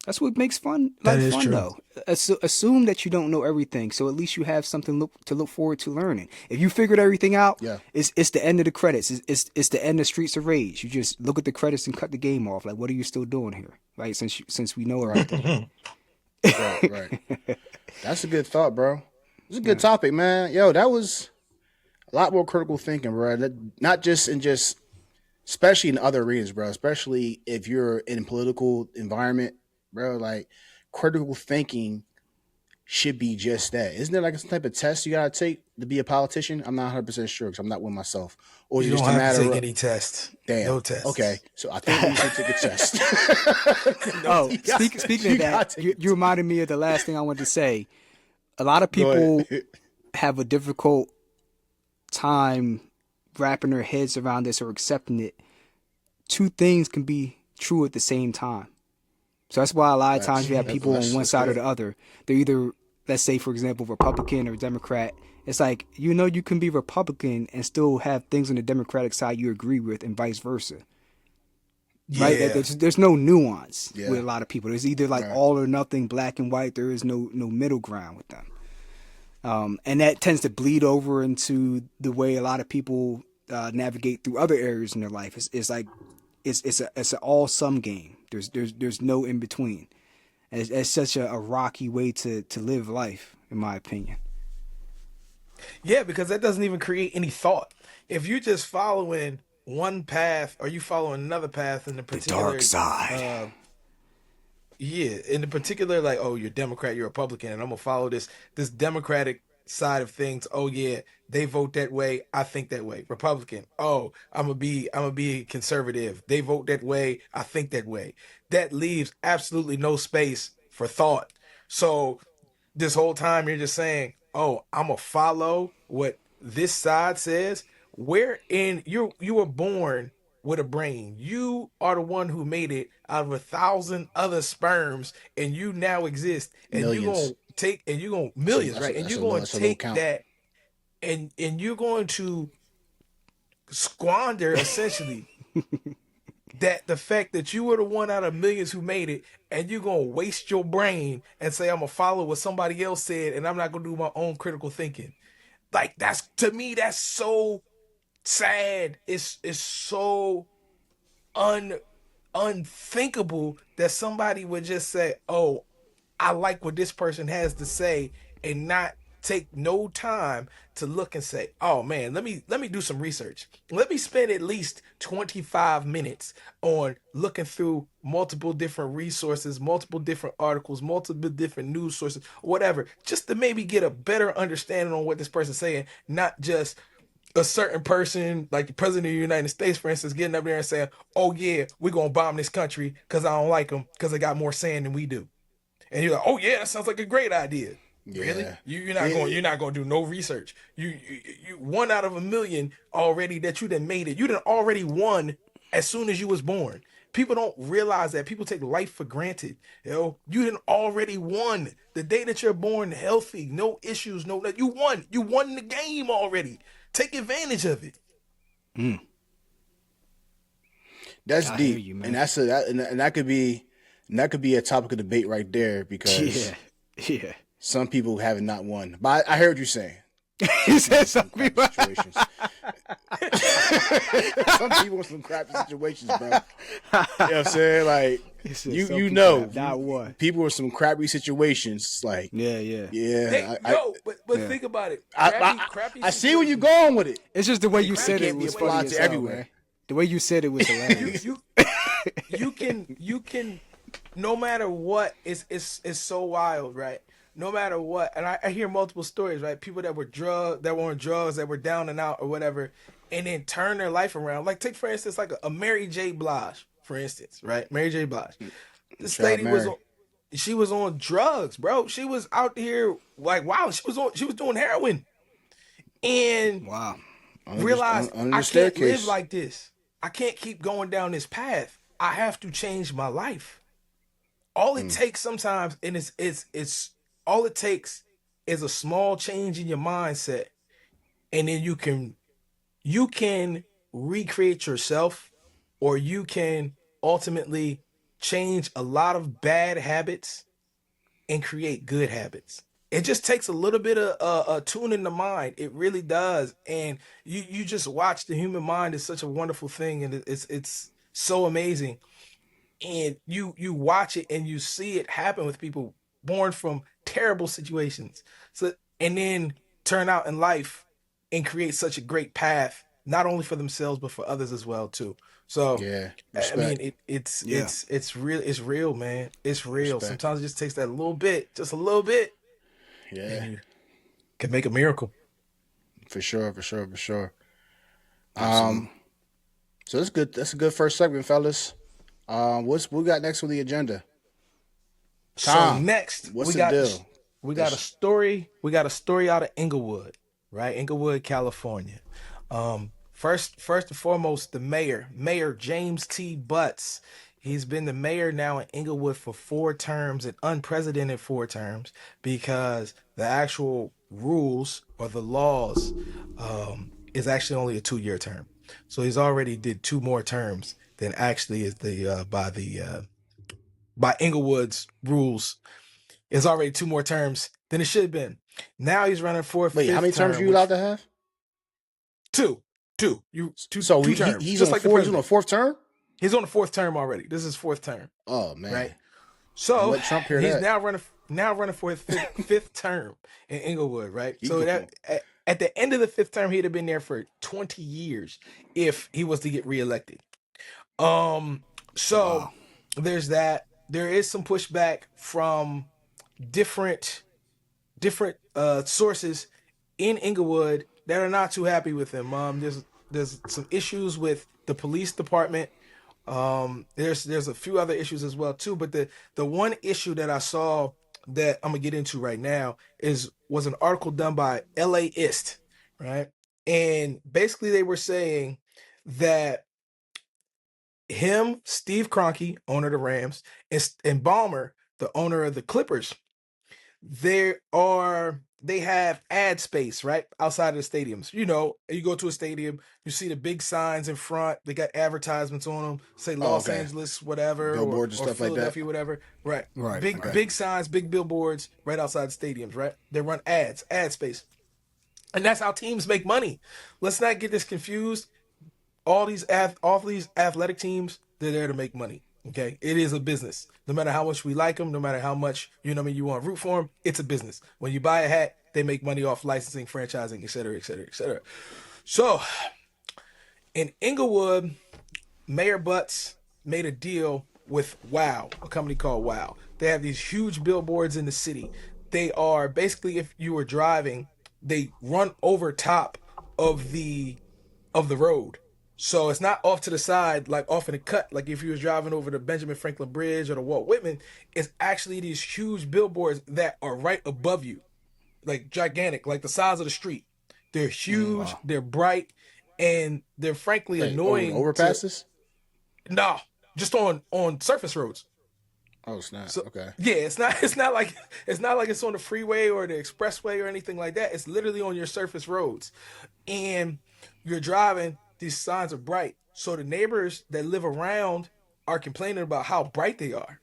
That's what makes That life is fun true. though. Assume that you don't know everything, so at least you have something to look forward to learning. If you figured everything out, Yeah, it's the end of the credits. It's the end of Streets of Rage. You just look at the credits and cut the game off. Like, what are you still doing here? Right? Since we know right, everything. right. That's a good thought, bro. It's a good Yeah. topic, man. Yo, that was a lot more critical thinking, bro. Not just, especially in other arenas, bro. Especially if you're in a political environment, bro. Like critical thinking should be just that. Isn't there like some type of test you gotta take to be a politician? I'm not 100% sure because I'm not one myself. Or is You it don't just a have to matter take of any tests. damn? No tests. Okay, so I think you should take a test. No, Oh, speaking of you that, gotta take a you test. reminded me of the last thing I wanted to say. A lot of Go people ahead. have a difficult time wrapping their heads around this or accepting it. Two things can be true at the same time. So that's why a lot of times Facts. you have That, people on one that's side or good. the other. They're either, let's say, for example, Republican or Democrat. It's like, you can be Republican and still have things on the Democratic side you agree with, and vice versa. Right? Yeah. There's no nuance with Yeah. a lot of people. There's either like Right. all or nothing, black and white. There is no middle ground with them. And that tends to bleed over into the way a lot of people navigate through other areas in their life. It's like it's an all sum game. There's no in between. And it's such a rocky way to live life, in my opinion. Yeah, because that doesn't even create any thought. If you're just following one path or you following another path in a The dark particular side. uh yeah, in the particular, like, oh, you're Democrat, you're Republican, and I'm gonna follow this Democratic side of things. Oh yeah, they vote that way, I think that way. Republican, oh, I'm gonna be conservative. They vote that way, I think that way. That leaves absolutely no space for thought. So this whole time you're just saying, "Oh, I'm gonna follow what this side says." Where in you were born with a brain. You are the one who made it out of 1,000 other sperms, and you now exist. And you gonna Millions. take and you're gonna millions, right? And you're going to That's a low take count. that and you're going to squander essentially that the fact that you were the one out of millions who made it, and you're gonna waste your brain and say I'm gonna follow what somebody else said, and I'm not gonna do my own critical thinking. Like that's to me, that's so sad. It's so unthinkable that somebody would just say, "Oh, I like what this person has to say," and not take no time to look and say, "Oh man, let me do some research. Let me spend at least 25 minutes on looking through multiple different resources, multiple different articles, multiple different news sources, whatever, just to maybe get a better understanding on what this person's saying, not just a certain person, like the president of the United States, for instance, getting up there and saying, "Oh yeah, we're gonna bomb this country because I don't like them because they got more sand than we do." And you're like, "Oh yeah, that sounds like a great idea." Yeah. Really? You're not going to do no research. You 1 out of 1 million already that you done made it. You done already won as soon as you was born. People don't realize that. People take life for granted. You done already won the day that you're born, healthy, no issues, no. You won. You won the game already. Take advantage of it. That's I deep, hear you, and that could be a topic of debate right there because Yeah. some people have not won. But I heard what you're saying. He said some people. Situations. Some people in some crappy situations, bro. You know what I'm saying? Like you know, not one. People in some crappy situations. It's like yeah. But think about it. Crappy I see where you're going with it. It's just the way you said it was funny as hell, everywhere. man. The way you said it was hilarious. you can no matter what, it's so wild, right? No matter what, and I hear multiple stories, right? People that were on drugs, that were down and out or whatever, and then turn their life around. Like take for instance, like a Mary J. Blige, for instance, right? Mary J. Blige. This lady she was on drugs, bro. She was out here like wow. She was doing heroin, and Wow. realized I can't live like this. I can't keep going down this path. I have to change my life. All it takes sometimes, and it's all it takes is a small change in your mindset, and then you can recreate yourself, or you can ultimately change a lot of bad habits and create good habits. It just takes a little bit of tuning the mind. It really does. And you just watch the human mind is such a wonderful thing, and it's so amazing. And you watch it and you see it happen with people born from terrible situations. So and then turn out in life and create such a great path, not only for themselves but for others as well too. So yeah, I mean it's real, man. It's real. Respect. Sometimes it just takes that little bit, just a little bit. Yeah. And you can make a miracle. For sure. Absolutely. So that's good. That's a good first segment, fellas. What we got next on the agenda? So next what's the deal? We got a story. We got a story out of Inglewood, right? Inglewood, California. First and foremost, the Mayor James T. Butts. He's been the mayor now in Inglewood for 4 terms, an unprecedented 4 terms, because the actual rules or the laws is actually only a 2-year term. So he's already did 2 more terms than actually is by Inglewood's rules. It's already 2 more terms than it should have been. Now he's running for a 5th term. Wait, how many terms are you allowed to have? 2. So 2 terms. He's just on like he's on a 4th term? He's on the 4th term already. This is 4th term. Oh man. Right. So let Trump hear he's that. now running for his 5th term in Inglewood, right? So that at the end of the 5th term, he'd have been there for 20 years if he was to get reelected. So there's that. There is some pushback from different sources in Inglewood that are not too happy with him. There's some issues with the police department. There's a few other issues as well too, but the one issue that I saw that I'm gonna get into right now was an article done by LAist, right? And basically they were saying that him, Steve Kroenke, owner of the Rams, and Ballmer, the owner of the Clippers, they have ad space right outside of the stadiums. You go to a stadium, you see the big signs in front. They got advertisements on them, say Los Angeles, whatever, billboards or and stuff Philadelphia, like that. whatever. Right. Okay. Big signs, big billboards right outside the stadiums. Right. They run ad space. And that's how teams make money. Let's not get this confused. All these athletic teams, they're there to make money. Okay, it is a business. No matter how much we like them, no matter how much you want to root for them, it's a business. When you buy a hat, they make money off licensing, franchising, et cetera, et cetera, et cetera. So, in Inglewood, Mayor Butts made a deal with Wow, a company called Wow. They have these huge billboards in the city. They are basically, if you were driving, they run over top of the road. So it's not off to the side, like off in a cut, like if you was driving over the Benjamin Franklin Bridge or the Walt Whitman. It's actually these huge billboards that are right above you, like gigantic, like the size of the street. They're huge, wow. They're bright, and they're frankly annoying. Overpasses? No, just on surface roads. Oh snap! So, okay. Yeah, it's not like it's on the freeway or the expressway or anything like that. It's literally on your surface roads, and you're driving. These signs are bright, so the neighbors that live around are complaining about how bright they are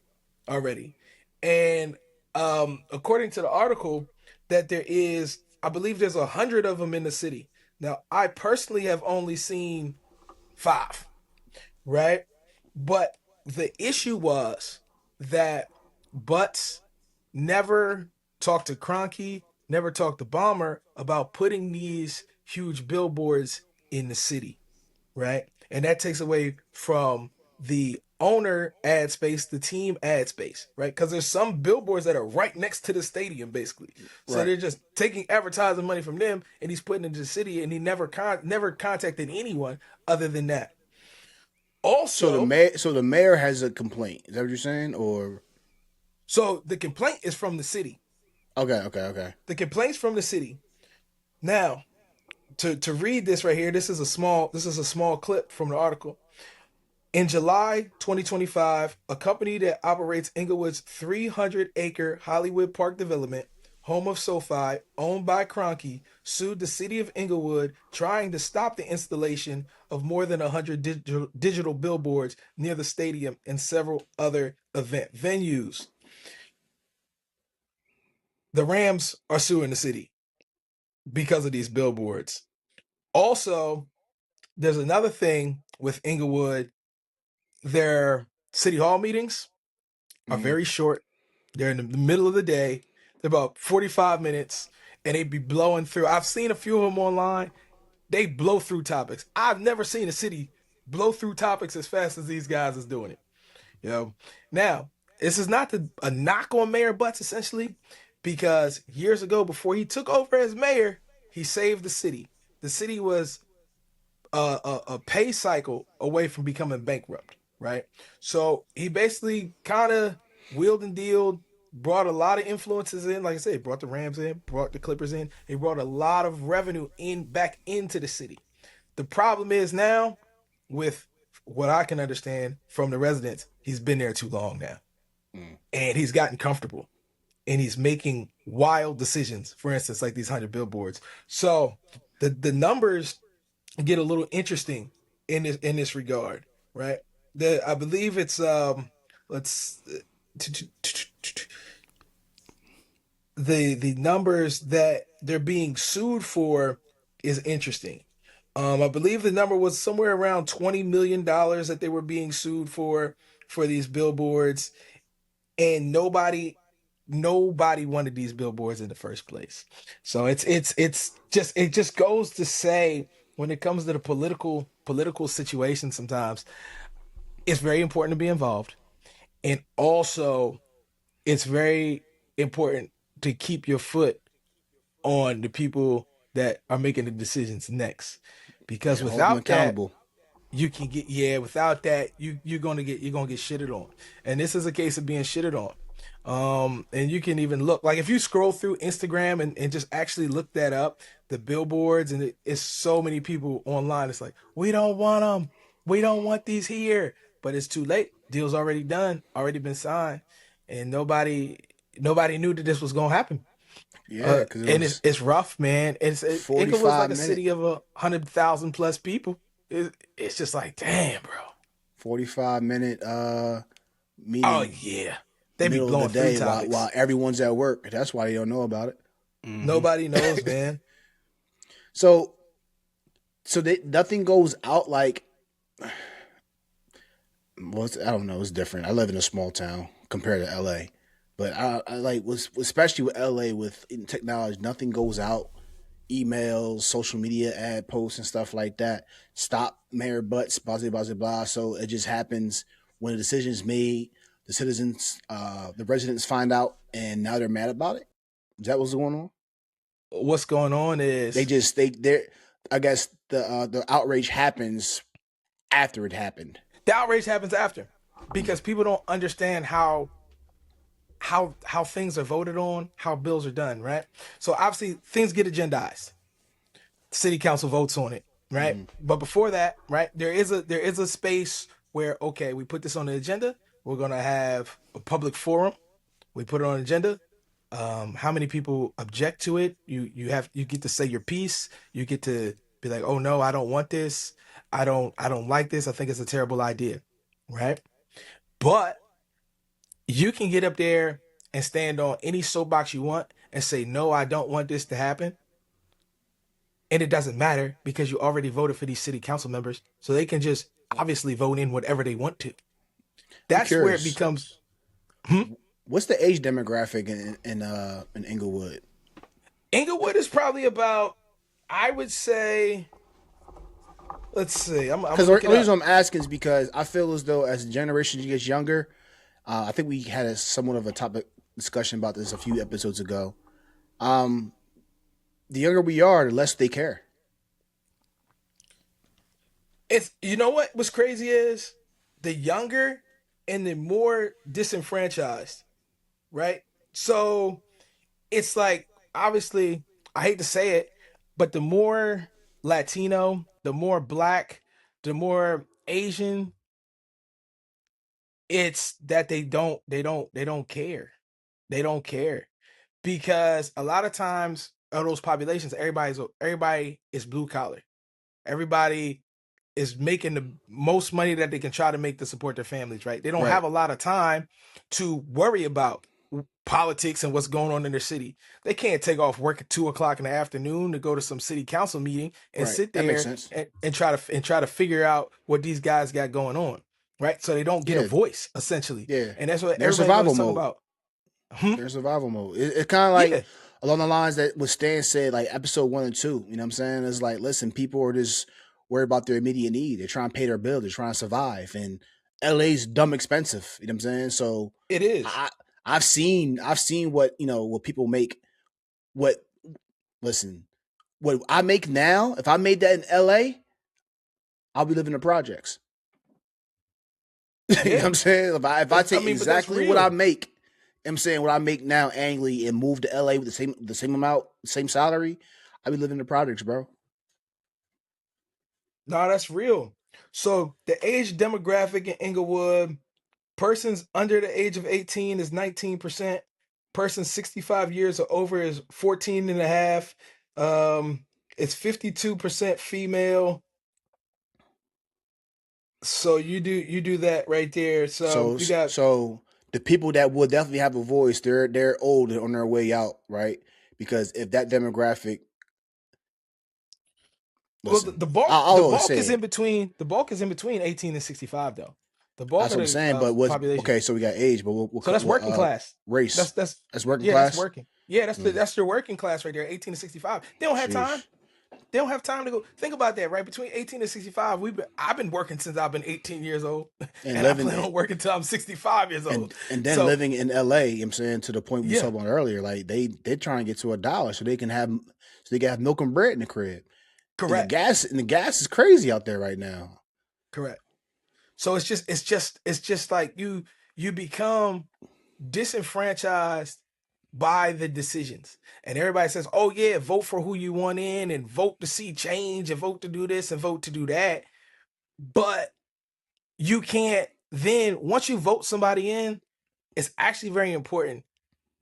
already. And according to the article, that there is, I believe, there's 100 of them in the city. Now, I personally have only seen 5, right? But the issue was that Butts never talked to Kroenke, never talked to Balmer about putting these huge billboards in the city, right? And that takes away from the owner ad space, the team ad space, right? Because there's some billboards that are right next to the stadium, basically. So They're just taking advertising money from them, and he's putting it into the city, and he never contacted anyone other than that. Also, so the mayor has a complaint. Is that what you're saying, or? So the complaint is from the city. Okay. The complaint's from the city. Now, to read this right here, this is a small clip from the article. In July 2025, a company that operates Inglewood's 300-acre Hollywood Park development, home of SoFi, owned by Kroenke, sued the city of Inglewood, trying to stop the installation of more than 100 digital billboards near the stadium and several other event venues. The Rams are suing the city because of these billboards. Also, there's another thing with Inglewood. Their city hall meetings are very short. They're in the middle of the day. They're about 45 minutes, and they be blowing through. I've seen a few of them online. They blow through topics. I've never seen a city blow through topics as fast as these guys is doing it. Now, this is not a knock on Mayor Butts, essentially, because years ago, before he took over as mayor, he saved the city. The city was a pay cycle away from becoming bankrupt, right? So he basically kind of wheeled and dealed, brought a lot of influences in. Like I said, brought the Rams in, brought the Clippers in. He brought a lot of revenue back into the city. The problem is now, with what I can understand from the residents, he's been there too long now. And he's gotten comfortable. And he's making wild decisions, for instance, like these 100 billboards. So the numbers get a little interesting in this regard, right? I believe it's the numbers that they're being sued for is interesting. I believe the number was somewhere around $20 million that they were being sued for these billboards, and nobody wanted these billboards in the first place. So it just goes to say, when it comes to the political situation, sometimes it's very important to be involved, and also it's very important to keep your foot on the people that are making the decisions next, because without that, you can get without that you're gonna get shitted on, and this is a case of being shitted on. And you can even look, like if you scroll through Instagram and just actually look that up, the billboards, and it's so many people online. It's like, we don't want them. We don't want these here, but it's too late. Deal's already done, already been signed, and nobody knew that this was going to happen. Yeah. It's rough, man. Inglewood's like a city of 100,000 plus people. It's just like, damn, bro. 45-minute meeting. Oh yeah. They be blowing the day while everyone's at work. That's why they don't know about it. Mm-hmm. Nobody knows, man. So nothing goes out like. Well, I don't know. It's different. I live in a small town compared to LA, but I like was especially with LA with technology. Nothing goes out. Emails, social media ad posts, and stuff like that. Stop mayor butts, blah blah blah blah. So it just happens when a decision is made. The citizens, the residents find out, and now they're mad about it. Is that what's going on? What's going on is they're. I guess the outrage happens after it happened. The outrage happens after, because people don't understand how things are voted on, how bills are done, right? So obviously things get agendized. City council votes on it, right? But before that, right, there is a space where, okay, we put this on the agenda. We're gonna have a public forum. We put it on the agenda. How many people object to it? You get to say your piece. You get to be like, oh no, I don't want this. I don't like this. I think it's a terrible idea, right? But you can get up there and stand on any soapbox you want and say, no, I don't want this to happen. And it doesn't matter, because you already voted for these city council members, so they can just obviously vote in whatever they want to. That's where it becomes. What's the age demographic in Inglewood? Inglewood is probably about, I would say, let's see. Because the reason I'm asking is because I feel as though as the generation gets younger, I think we had somewhat of a topic discussion about this a few episodes ago. The younger we are, the less they care. It's, you know what's crazy is the younger and the more disenfranchised, right? So it's like, obviously, I hate to say it, but the more Latino, the more Black, the more Asian, it's that they don't care. They don't care, because a lot of times of those populations, everybody is blue collar. Everybody is making the most money that they can try to make to support their families, right? They don't have a lot of time to worry about politics and what's going on in their city. They can't take off work at 2:00 in the afternoon to go to some city council meeting and sit there and try to figure out what these guys got going on, right? So they don't get a voice, essentially. Yeah, and that's what there's everybody survival mode. About. There's survival mode. It's kind of like along the lines that what Stan said, like episode 1 and 2. You know what I'm saying? It's like, listen, people are just worried about their immediate need. They're trying to pay their bill. They're trying to survive. And LA's dumb expensive. You know what I'm saying? So it is. I've seen what, what people make. What I make now, if I made that in LA, I'll be living in projects. You know what I'm saying? If I take exactly what I make, I'm saying what I make now annually and move to LA with the same amount, same salary, I be living in the projects, bro. No, that's real. So the age demographic in Inglewood, persons under the age of 18 is 19%. Persons 65 years or over is 14 and a half. It's 52% female. So you do that right there. So we got the people that will definitely have a voice, they're old and on their way out, right? Because if that demographic, listen, the bulk is in between. The bulk is in between 18 and 65, though. The bulk. That's what I'm saying. But okay? So we got age, but so that's working class. Race. That's working class. That's working. Yeah, that's your working class right there. 18 to 65. They don't have time. They don't have time to go. Think about that, right? Between 18 and 65, I've been working since I've been 18 years old, and I plan on working until I'm 65 years old. And then living in LA, I'm saying, to the point we talked about earlier, like they're trying to get to $1 so they can have milk and bread in the crib. Correct. And the gas is crazy out there right now. Correct. So it's just like you become disenfranchised by the decisions, and everybody says, oh yeah, vote for who you want in, and vote to see change, and vote to do this, and vote to do that. But you can't then, once you vote somebody in, it's actually very important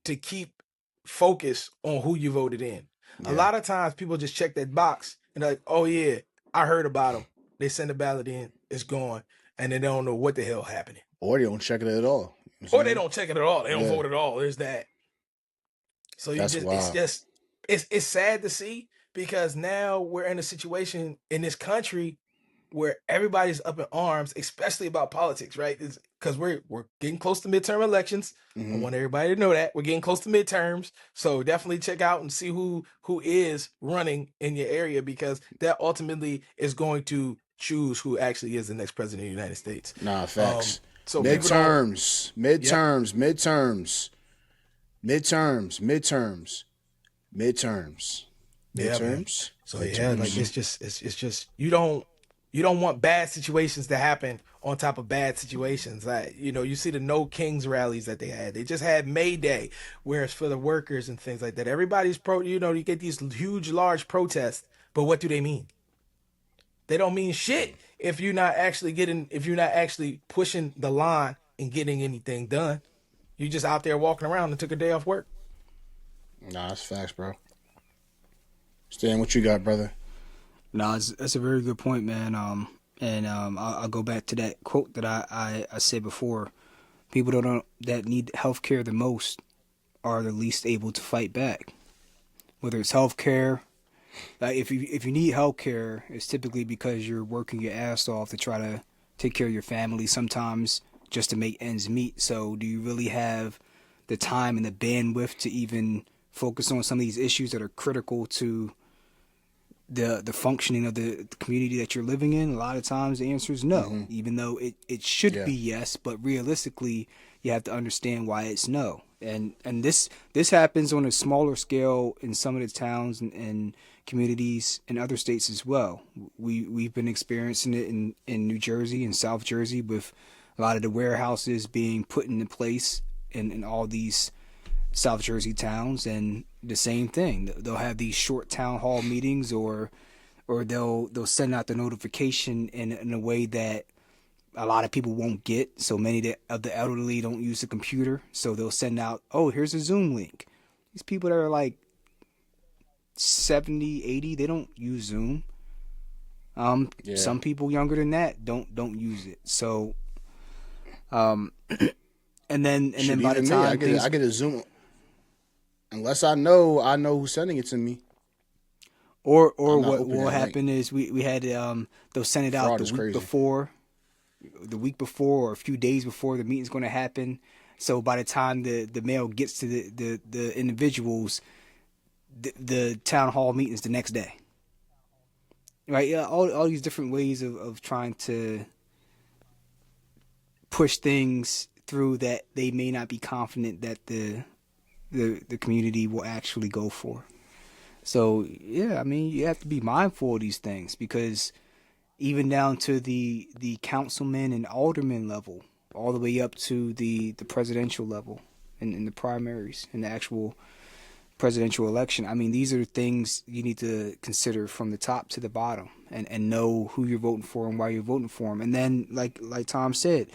to keep focus on who you voted in. Yeah. A lot of times people just check that box and they're like, oh yeah, I heard about them. They send the ballot in, it's gone, and they don't know what the hell happened. Or they don't check it at all. Or they don't check it at all. They don't vote at all. There's that. So it's sad to see, because now we're in a situation in this country where everybody's up in arms, especially about politics, right? Because we're getting close to midterm elections. I want everybody to know that we're getting close to midterms. So definitely check out and see who is running in your area, because that ultimately is going to choose who actually is the next president of the United States. Nah, facts. So midterms, Yeah, man. So yeah, like it's just you don't want bad situations to happen on top of bad situations. Like, you see the No Kings rallies that they had. They just had May Day, where it's for the workers and things like that. Everybody's you get these huge, large protests, but what do they mean? They don't mean shit if you're not actually pushing the line and getting anything done. You just out there walking around and took a day off work. Nah, that's facts, bro. Stan, what you got, brother? No, that's a very good point, man. I'll go back to that quote that I said before. People that need healthcare the most are the least able to fight back. Whether it's healthcare, like if you need healthcare, it's typically because you're working your ass off to try to take care of your family. Sometimes just to make ends meet. So, do you really have the time and the bandwidth to even focus on some of these issues that are critical to the functioning of the community that you're living in? A lot of times the answer is no, even though it should be yes, but realistically you have to understand why it's no. And this happens on a smaller scale in some of the towns and communities in other states as well. We've been experiencing it in New Jersey and South Jersey, with a lot of the warehouses being put into place in all these South Jersey towns, and the same thing. They'll have these short town hall meetings, or they'll send out the notification in a way that a lot of people won't get. So many of the elderly don't use the computer, so they'll send out, oh, here's a Zoom link. These people that are like 70, 80, they don't use Zoom. Some people younger than that don't use it. So, and then by the time I get a Zoom. Unless I know who's sending it to me. Or what will happen is we had they'll send it out the week before or a few days before the meeting's going to happen. So by the time the mail gets to the individuals, the town hall meeting is the next day. Right? Yeah, all these different ways of trying to push things through that they may not be confident that the community will actually go for. So yeah, I mean, you have to be mindful of these things, because even down to the councilman and alderman level, all the way up to the presidential level in the primaries and the actual presidential election. I mean, these are things you need to consider from the top to the bottom, and know who you're voting for and why you're voting for them. And then, like Tom said,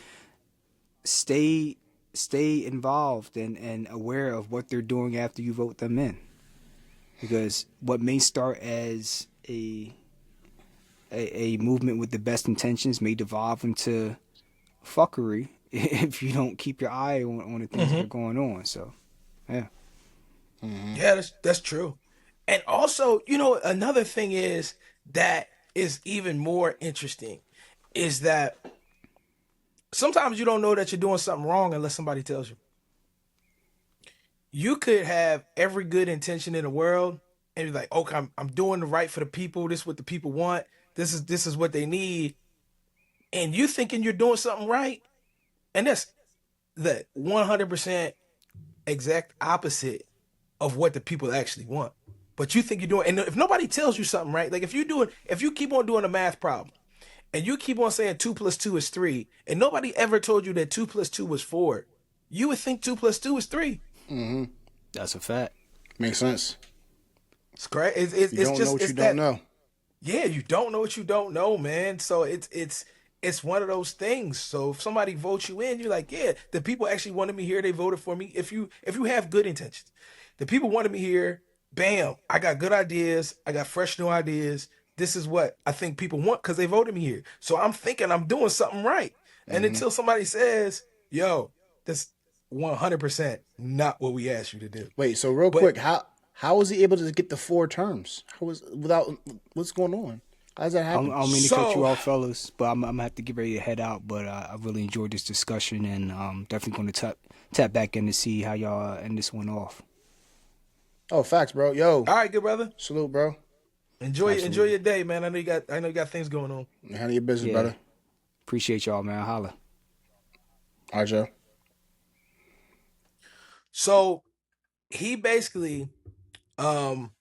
stay involved and aware of what they're doing after you vote them in, because what may start as a movement with the best intentions may devolve into fuckery if you don't keep your eye on the things that are going on. So yeah, that's true. And also, another thing is that is even more interesting is that sometimes you don't know that you're doing something wrong unless somebody tells you. You could have every good intention in the world and be like, okay, I'm doing the right for the people. This is what the people want. This is what they need. And you thinking you're doing something right. And that's the 100% exact opposite of what the people actually want. But you think you're doing, and if nobody tells you something right, like if you keep on doing a math problem, and you keep on saying 2 + 2 is 3, and nobody ever told you that 2 + 2 was 4, you would think 2 + 2 is 3. Mm-hmm. That's a fact. Makes sense. It's great. It's you don't just know what it's you that, don't know. Yeah, you don't know what you don't know, man. So it's one of those things. So if somebody votes you in, you're like, yeah, the people actually wanted me here. They voted for me. If you have good intentions, the people wanted me here. Bam, I got good ideas. I got fresh new ideas. This is what I think people want because they voted me here. So I'm thinking I'm doing something right. And until somebody says, yo, that's 100% not what we asked you to do. Wait, so real quick, how How was he able to get the 4 terms? How was without what's going on? How does that I don't, happen? I don't mean to cut you So off, fellas, but I'm gonna have to get ready to head out. But I really enjoyed this discussion, and definitely going to tap back in to see how y'all end this one off. Oh, facts, bro. Yo, all right, good brother. salute, bro. Enjoy Absolutely. your day, man. I know you got things going on. Handle your business, Yeah, brother. appreciate y'all, man. Holla. All right, Joe. So he basically um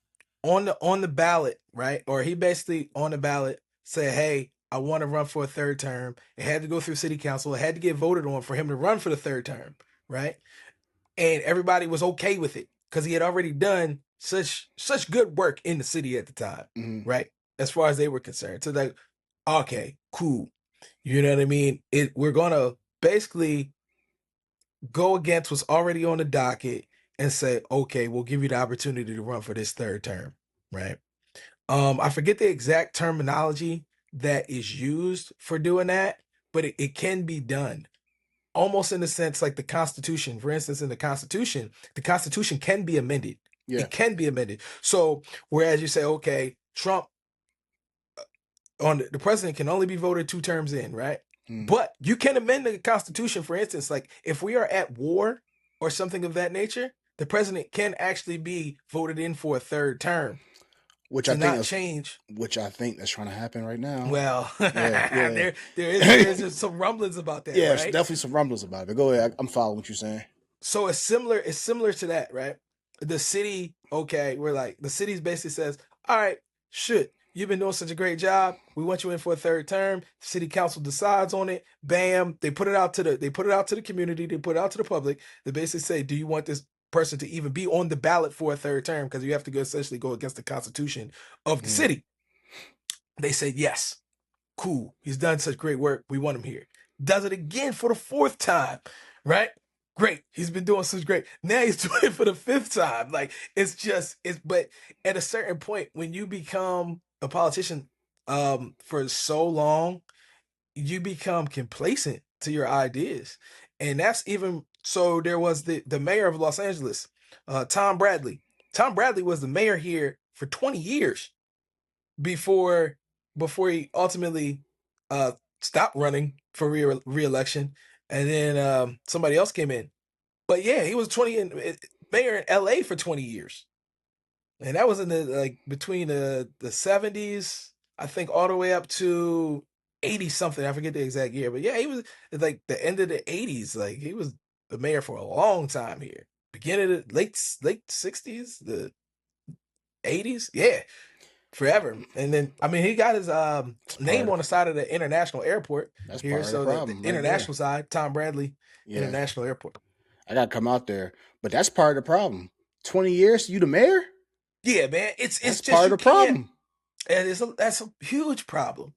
on the ballot, right? Or he basically on the ballot said, "Hey, I want to run for a third term." It had to go through city council. It had to get voted on for him to run for the third term, right? And everybody was okay with it because he had already done such good work in the city at the time, Mm-hmm. right? As far as they were concerned. So like, okay, cool. You know what I mean? We're gonna basically go against what's already on the docket and say, okay, we'll give you the opportunity to run for this third term, right? I forget the exact terminology that is used for doing that, but it can be done almost in the sense like the Constitution. For instance, in the Constitution can be amended. Yeah. It can be amended. So whereas you say, okay, Trump on the president can only be voted 2 terms in, right? Mm. But you can amend the Constitution. For instance, like if we are at war or something of that nature, the president can actually be voted in for a third term Which I to think not is, change. which I think that's trying to happen right now. Well, Yeah, yeah. there's just some rumblings about that, Yeah, it's right? definitely some rumbles about it. But go ahead. I'm following what you're saying. So it's similar to that, right? The city, okay, we're like the city's basically says, all right, shit, you've been doing such a great job. We want you in for a third term. City council decides on it. Bam, they put it out to the community. They put it out to the public. They basically say, do you want this person to even be on the ballot for a third term? Because you have to essentially go against the constitution of the Mm. city. They said yes. Cool. He's done such great work. We want him here. Does it again for the 4th time, right? Great. He's been doing such great. Now he's doing it for the 5th time. Like but at a certain point when you become a politician for so long, you become complacent to your ideas. And that's even so there was the mayor of Los Angeles, Tom Bradley. Tom Bradley was the mayor here for 20 years before he ultimately uh stopped running for re-election, and then somebody else came in. But yeah, he was 20 mayor in LA for 20 years. And that was in the like between the 70s, I think, all the way up to 80 something. I forget the exact year. But yeah, he was like the end of the 80s. Like he was the mayor for a long time here. Beginning of the late 60s, the 80s. Yeah, forever. And then I mean he got his name on the side of the international airport That's here. part of the So the problem right there. international side, Tom Bradley Yeah. International Airport. I gotta come out there. But that's part of the problem. 20 years, you the mayor? Yeah, man. It's That's just part you of the can't, problem. and that's a huge problem.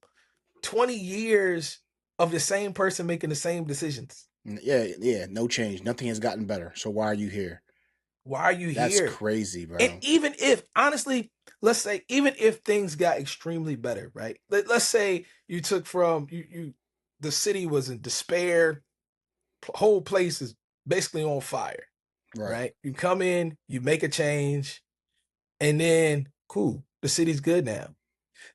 20 years of the same person making the same decisions. Yeah, yeah, no change. Nothing has gotten better. So why are you here? Why are you That's here? crazy, And bro. even if, honestly, let's say, even if things got extremely better, right? Let's say you took from the city was in despair, whole place is basically on fire, Right. right? You come in, you make a change, and then cool, the city's good now.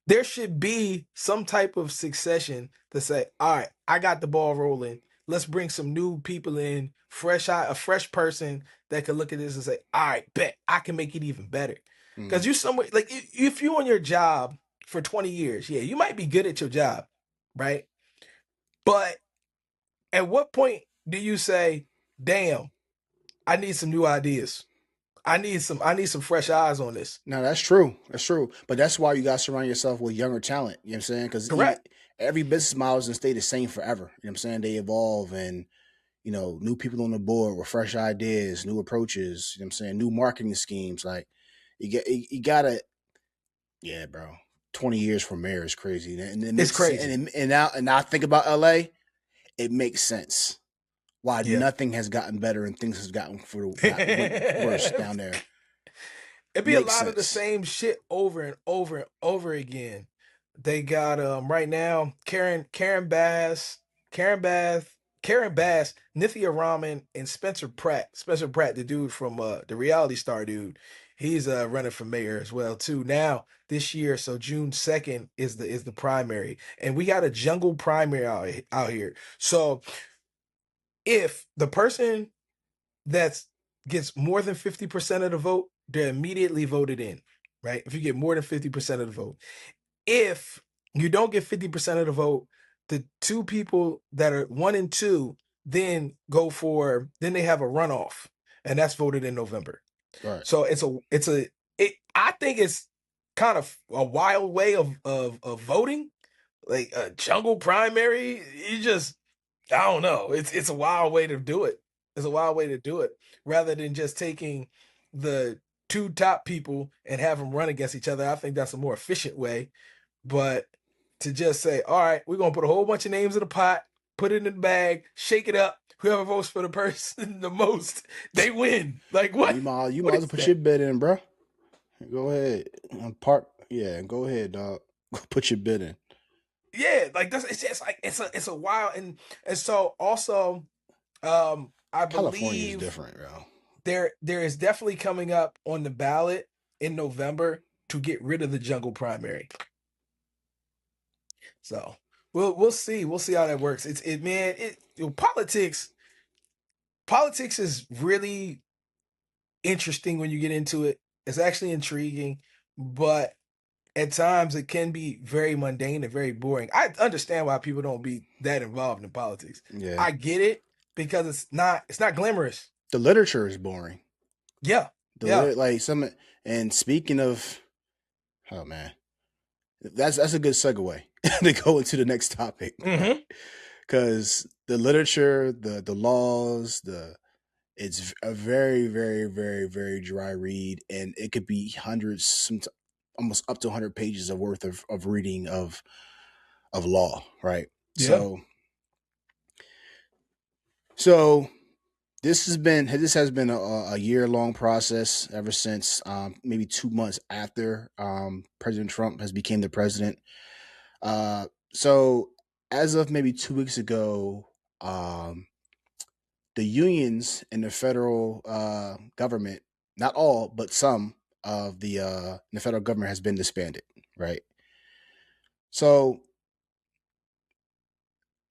There should be some type of succession to say, all right, I got the ball rolling. Let's bring some new people in, a fresh person that can look at this and say, all right, bet I can make it even better. Because Mm. you somewhere like if you're on your job for 20 years, yeah, you might be good at your job, right? But at what point do you say, damn, I need some new ideas? I need some fresh eyes on this. No, that's true. That's true. But that's why you got to surround yourself with younger talent. You know what I'm saying? Because Correct. every business model doesn't stay the same forever. You know what I'm saying? They evolve and, new people on the board with fresh ideas, new approaches, you know what I'm saying? New marketing schemes. Like, you gotta, yeah, bro. 20 years for mayor is crazy. And it It's makes sense. crazy. And now I think about LA, it makes sense why Yeah. nothing has gotten better and things has gotten worse down there. It'd be a Makes lot of the sense. same shit over and over and over again. They got right now Karen Bass, Nithya Raman, and Spencer Pratt. Spencer Pratt, the dude from the reality star dude. He's running for mayor as well too. Now this year, so June 2nd is the primary, and we got a jungle primary out here. So if the person that's gets more than 50% of the vote, they're immediately voted in, right? If you get more than 50% of the vote. If you don't get 50% of the vote, the two people that are 1 and 2 then they have a runoff, and that's voted in November. Right. So I think it's kind of a wild way of voting, like a jungle primary. I don't know. It's a wild way to do it. It's a wild way to do it rather than just taking the two top people and have them run against each other. I think that's a more efficient way. But to just say, all right, we're gonna put a whole bunch of names in a pot, put it in the bag, shake it up. Whoever votes for the person the most, they win. Like what? You might What as is well put that? your bid in, bro. Go ahead. Yeah, go ahead, dog. Put your bid in. Yeah, like that's it's just like it's a wild and so also I California is believe different, bro. there is definitely coming up on the ballot in November to get rid of the jungle primary. So we'll see. We'll see how that works. Politics is really interesting when you get into it. It's actually intriguing, but at times it can be very mundane and very boring. I understand why people don't be that involved in politics. Yeah. I get it because it's not glamorous. The literature is boring. Yeah. And speaking of, oh man, that's a good segue to go into the next topic. Because the literature, the laws, it's a very, very, very, very dry read, and it could be hundreds, almost up to 100 pages of worth of reading of law, right? Yeah. So this has been a year-long process ever since maybe 2 months after President Trump has became the president. So as of maybe 2 weeks ago, the unions in the federal government, not all but some of the federal government has been disbanded, right? So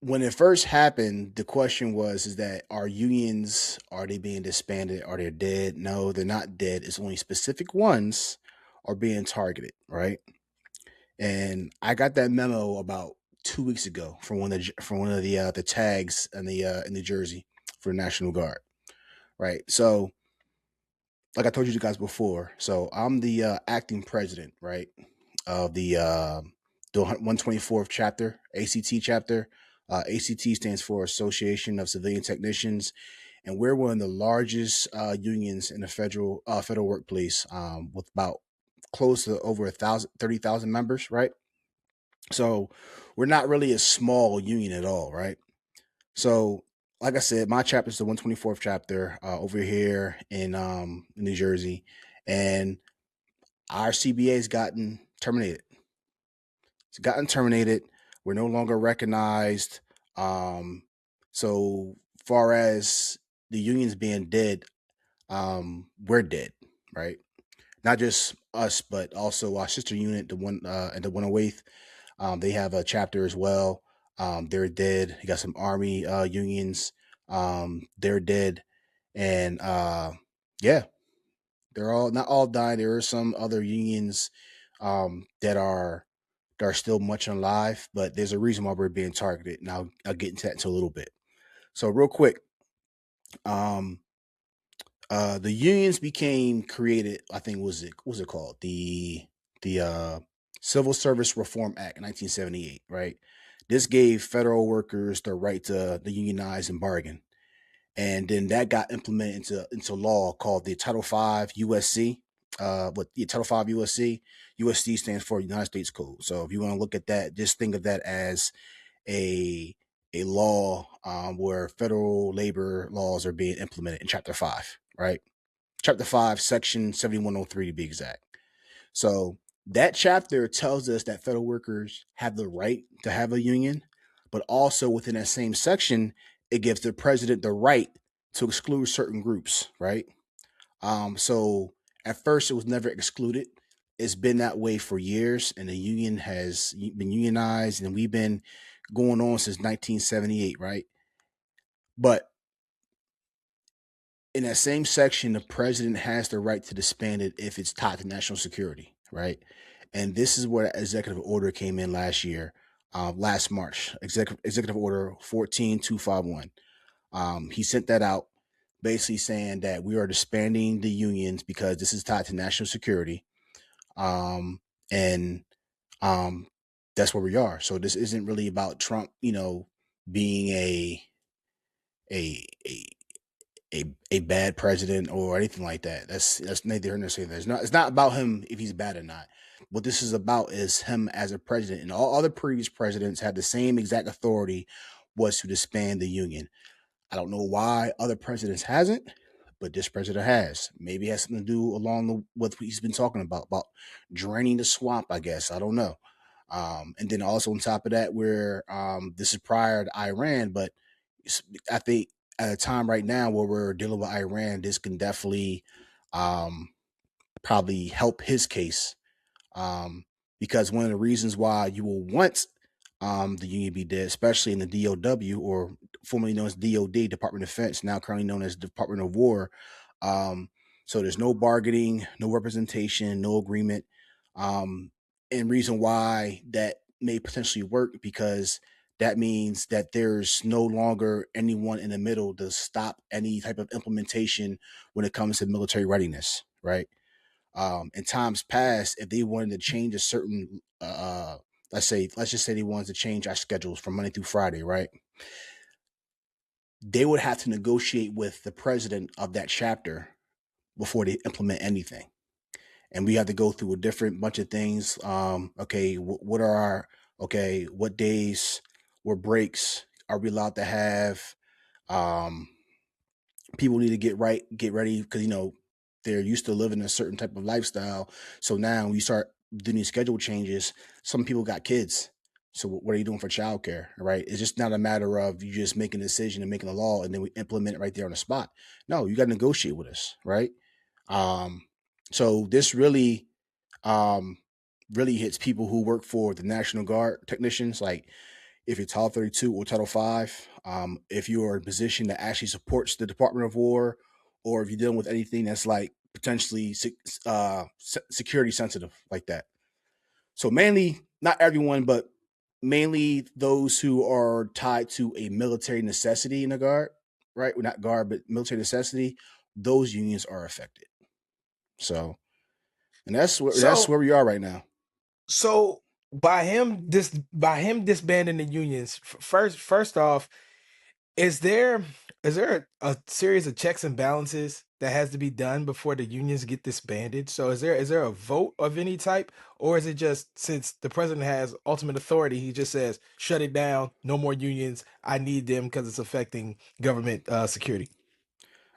when it first happened, the question was, is that are they being disbanded? Are they dead? No, they're not dead. It's only specific ones are being targeted, right? And I got that memo about 2 weeks ago from one of the tags in New Jersey for the National Guard, right? So, like I told you guys before, so I'm the acting president, right, of the 124th chapter, ACT chapter. ACT stands for Association of Civilian Technicians, and we're one of the largest unions in the federal workplace, with about close to over 30,000 members, right? So we're not really a small union at all, right? So, like I said, my chapter is the 124th chapter over here in New Jersey, and our CBA has gotten terminated. It's gotten terminated. We're no longer recognized. So far as the unions being dead, we're dead, right? Not just us, but also our sister unit, the one and the 108th. They have a chapter as well. They're dead. You got some Army unions. They're dead, and yeah, they're all not all dying. There are some other unions that are still much alive, but there's a reason why we're being targeted. Now I'll get into that in a little bit. So real quick, the unions became created. I think what was it called? The Civil Service Reform Act, 1978. Right. This gave federal workers the right to unionize and bargain, and then that got implemented into law called the Title V USC. Title V USC. USC stands for United States Code. So if you want to look at that, just think of that as a law where federal labor laws are being implemented in Chapter 5, right? Chapter 5, Section 7103 to be exact. So that chapter tells us that federal workers have the right to have a union, but also within that same section, it gives the president the right to exclude certain groups, right? So at first it was never excluded. It's been that way for years, and the union has been unionized, and we've been going on since 1978, right? But in that same section, the president has the right to disband it if it's tied to national security, right? And this is where the executive order came in last year, last March, executive order 14251. He sent that out basically saying that we are disbanding the unions because this is tied to national security. And that's where we are. So this isn't really about Trump, being a a bad president or anything like that. That's neither here nor there. It's not about him if he's bad or not. What this is about is him as a president, and all other previous presidents had the same exact authority, was to disband the union. I don't know why other presidents hasn't, but this president has. Maybe it has something to do along what he's been talking about draining the swamp, I guess. I don't know. And then also on top of that, where this is prior to Iran, but I think at a time right now where we're dealing with Iran, this can definitely probably help his case. Because one of the reasons why you will want the union be dead, especially in the DOW, or formerly known as DOD, Department of Defense, now currently known as Department of War. So there's no bargaining, no representation, no agreement. And reason why that may potentially work, because that means that there's no longer anyone in the middle to stop any type of implementation when it comes to military readiness, right? In times past, if they wanted to change a certain, let's just say they wanted to change our schedules from Monday through Friday, right? They would have to negotiate with the president of that chapter before they implement anything. And we have to go through a different bunch of things. What days, what breaks are we allowed to have? People need to get ready, because they're used to living a certain type of lifestyle. So now when you start doing these schedule changes, some people got kids. So what are you doing for childcare, right? It's just not a matter of you just making a decision and making a law and then we implement it right there on the spot. No, you got to negotiate with us, right? So this really hits people who work for the National Guard technicians, like if you're Title 32 or Title 5, if you're in a position that actually supports the Department of War, or if you're dealing with anything that's like potentially security sensitive like that. So mainly, not everyone, but mainly those who are tied to a military necessity in the Guard, right? Well, not Guard, but military necessity. Those unions are affected. So, and that's where we are right now. So by him disbanding the unions, first off, is there a series of checks and balances that has to be done before the unions get disbanded? So is there a vote of any type, or is it just, since the president has ultimate authority, he just says shut it down, no more unions, I need them because it's affecting government security?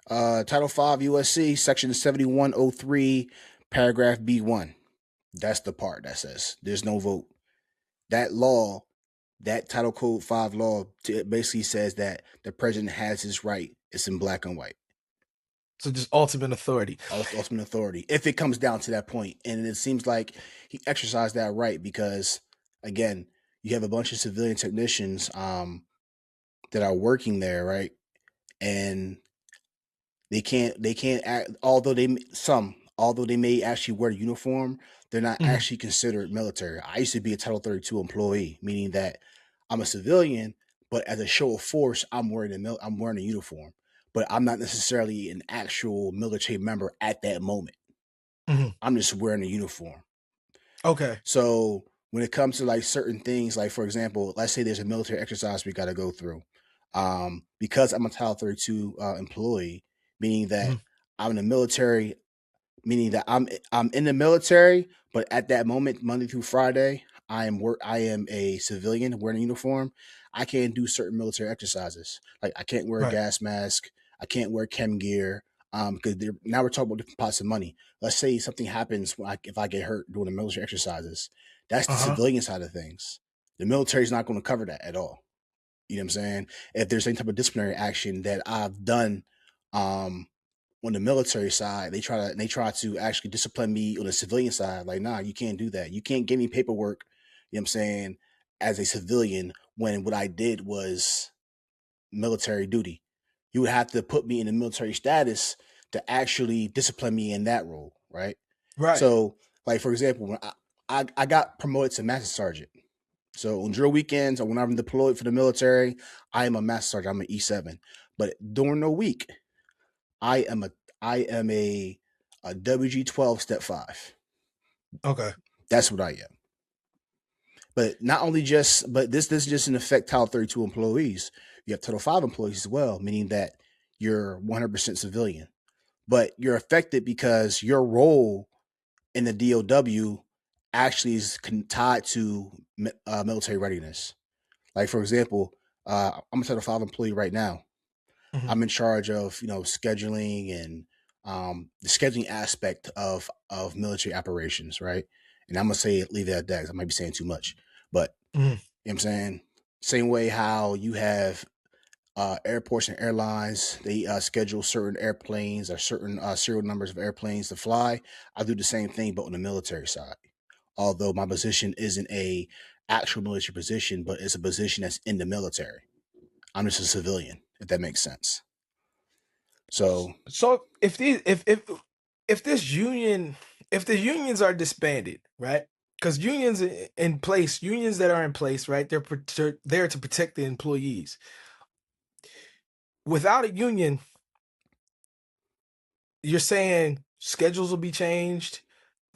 Title 5 USC, Section 7103, Paragraph B1. That's the part that says there's no vote. That law, that Title Code 5 law, basically says that the president has his right. It's in black and white. So just ultimate authority. Ultimate authority, if it comes down to that point. And it seems like he exercised that right because, again, you have a bunch of civilian technicians that are working there, right? And they can't act, although they may actually wear a uniform, they're not Mhm. actually considered military. I used to be a Title 32 employee, meaning that I'm a civilian, but as a show of force, I'm wearing a uniform, but I'm not necessarily an actual military member at that moment. Mhm. I'm just wearing a uniform. Okay. So when it comes to like certain things, like for example, let's say there's a military exercise we got to go through. Because I'm a Title 32 employee, meaning that Mhm. I'm in the military, meaning that I'm in the military, but at that moment, Monday through Friday, I am a civilian wearing a uniform. I can't do certain military exercises. Like I can't wear a Right. gas mask. I can't wear chem gear. Because now we're talking about different pots of money. Let's say something happens if I get hurt doing the military exercises. That's the Uh-huh. civilian side of things. The military is not going to cover that at all. You know what I'm saying? If there's any type of disciplinary action that I've done, um, on the military side, they try to actually discipline me on the civilian side. Like, nah, you can't do that. You can't give me paperwork, you know what I'm saying, as a civilian when what I did was military duty. You would have to put me in a military status to actually discipline me in that role, right? Right. So, like for example, when I got promoted to master sergeant. So on drill weekends or when I'm deployed for the military, I am a master sergeant. I'm an E7. But during the week, I am a a WG12 step 5. Okay. That's what I am. But not only just, but this just in affect Title 32 employees. You have Title 5 employees as well, meaning that you're 100% civilian. But you're affected because your role in the DOW actually is tied to military readiness. Like for example, I'm a Title 5 employee right now. Mm-hmm. I'm in charge of scheduling and the scheduling aspect of military operations, right? And I'm gonna leave it at that. 'Cause I might be saying too much, but Mm-hmm. you know what I'm saying, same way how you have airports and airlines, they schedule certain airplanes or certain serial numbers of airplanes to fly. I do the same thing, but on the military side. Although my position isn't a actual military position, but it's a position that's in the military. I'm just a civilian, if that makes sense. So So if these if this union if the unions are disbanded, right? Because unions in place, unions that are in place, right? They're there to protect the employees. Without a union, you're saying schedules will be changed.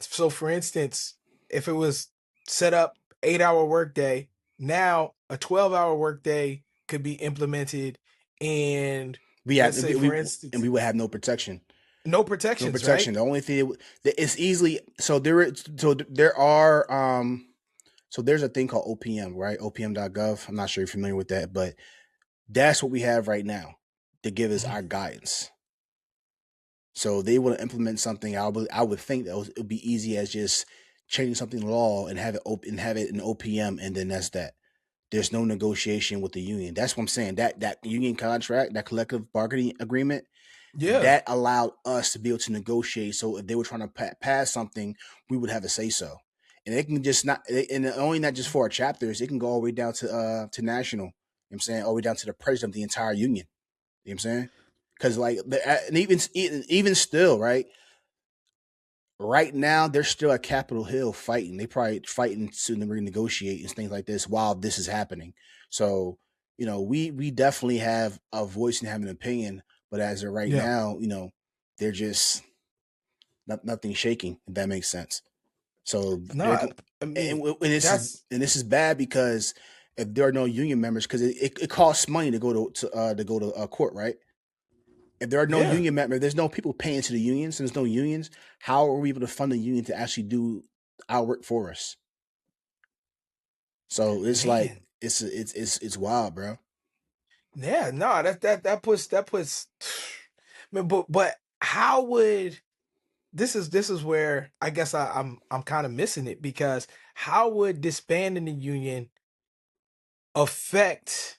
So, for instance, if it was set up 8-hour workday, now a 12-hour workday could be implemented, and we let's have say, for instance, we would have no protection. no No protections, right? protection. The only thing that it's easily there are so there's a thing called OPM, right? OPM.gov. I'm not sure you're familiar with that, but that's what we have right now to give us our guidance. So they want to implement something. I would think that it would be easy as just changing something in law and have it in OPM, and then that's that. There's no negotiation with the union. That's what I'm saying. That union contract, that collective bargaining agreement, Yeah, that allowed us to be able to negotiate. So if they were trying to pass something, we would have a say so. And it can just not, and only not just for our chapters. It can go all the way down to national. You know what I'm saying, all the way down to the president of the entire union. You know what I'm saying? Because like, and even still, right? Right now, they're still at Capitol Hill fighting. They probably fighting to renegotiate and things like this while this is happening. So, we definitely have a voice and have an opinion, but as of right yeah. now, they're just nothing shaking. If that makes sense. So No, they're I mean and this is bad because if there are no union members, because it costs money to go to court, right? If there are no yeah, union members, there's no people paying to the unions, and there's no unions. How are we able to fund the union to actually do our work for us? So it's like man. it's wild, bro. Yeah, no, that puts. Man, but how would this is where I guess I'm kind of missing it, because how would disbanding the union affect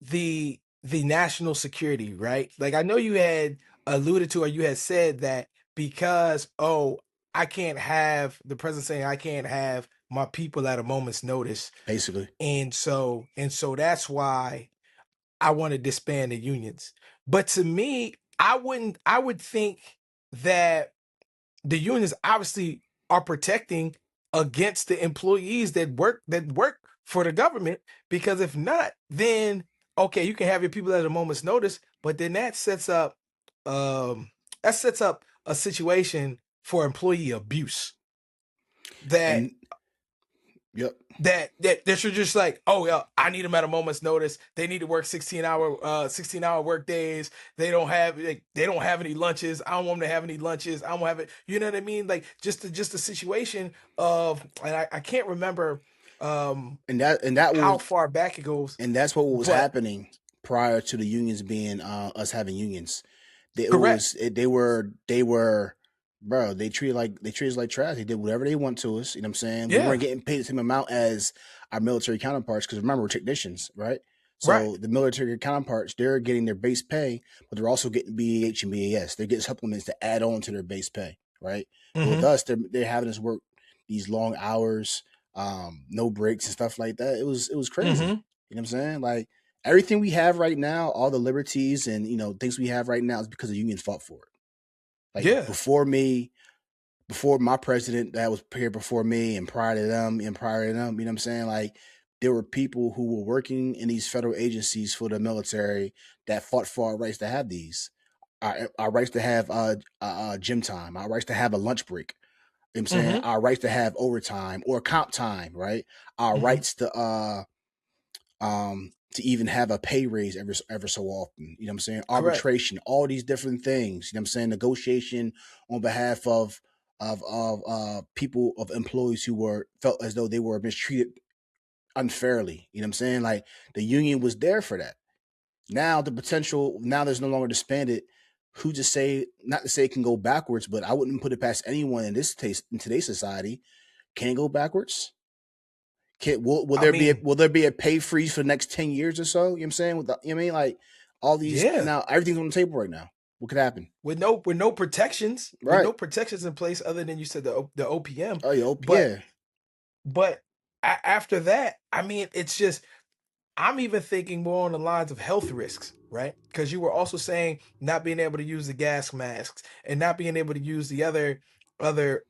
the national security, right? Like, I know you had alluded to, or you had said that because, I can't have the president saying I can't have my people at a moment's notice, Basically, and so that's why I want to disband the unions. But to me, I would think that the unions obviously are protecting against the employees that work for the government, because if not, then okay, you can have your people at a moment's notice, but then um that sets up a situation for employee abuse, that and yep. that should just like, oh yeah, I need them at a moment's notice. They need to work 16-hour work days. They don't have any lunches. I don't want them to have any lunches. I don't have it. You know what I mean? Like, just a situation of, and I can't remember And how far back it goes, that's what was but happening prior to the unions being us having unions. correct. They were bro, they treated us like trash. They did whatever they want to us. You know what I'm saying? We Yeah, weren't getting paid the same amount as our military counterparts because remember, we're technicians, right? Right. So the military counterparts, they're getting their base pay, but they're also getting BAH and BAS. They're getting supplements to add on to their base pay, right? But with Mm-hmm. us, they're having us work these long hours, no breaks and stuff like that. It was crazy. Mm-hmm. You know what I'm saying? Like everything we have right now, all the liberties and things we have right now is because the union fought for it. Like Yeah. before me, before my president that was here before me and prior to them and prior to them, you know what I'm saying? Like there were people who were working in these federal agencies for the military that fought for our rights to have these. Our rights to have gym time, our rights to have a lunch break. You know what I'm saying? Mm-hmm. Our rights to have overtime or comp time, right? Our Mm-hmm. rights to even have a pay raise ever so often. You know what I'm saying? Correct. Arbitration, all these different things. You know what I'm saying? Negotiation on behalf of people of employees who were felt as though they were mistreated unfairly. You know what I'm saying? Like the union was there for that. Now the potential now there's no longer disbanded. Who to say not to say it can go backwards, but I wouldn't put it past anyone in this case in today's society. Can it go backwards? I mean, Will there be a pay freeze for the next 10 years or so? You know what I'm saying? With the, you know what I mean? Like all these yeah. now everything's on the table right now. What could happen? With no protections, with Right. no protections in place other than you said the OPM. Oh yeah, But yeah. but after that, I mean, it's just I'm even thinking more on the lines of health risks, right? Because you were also saying not being able to use the gas masks and not being able to use the other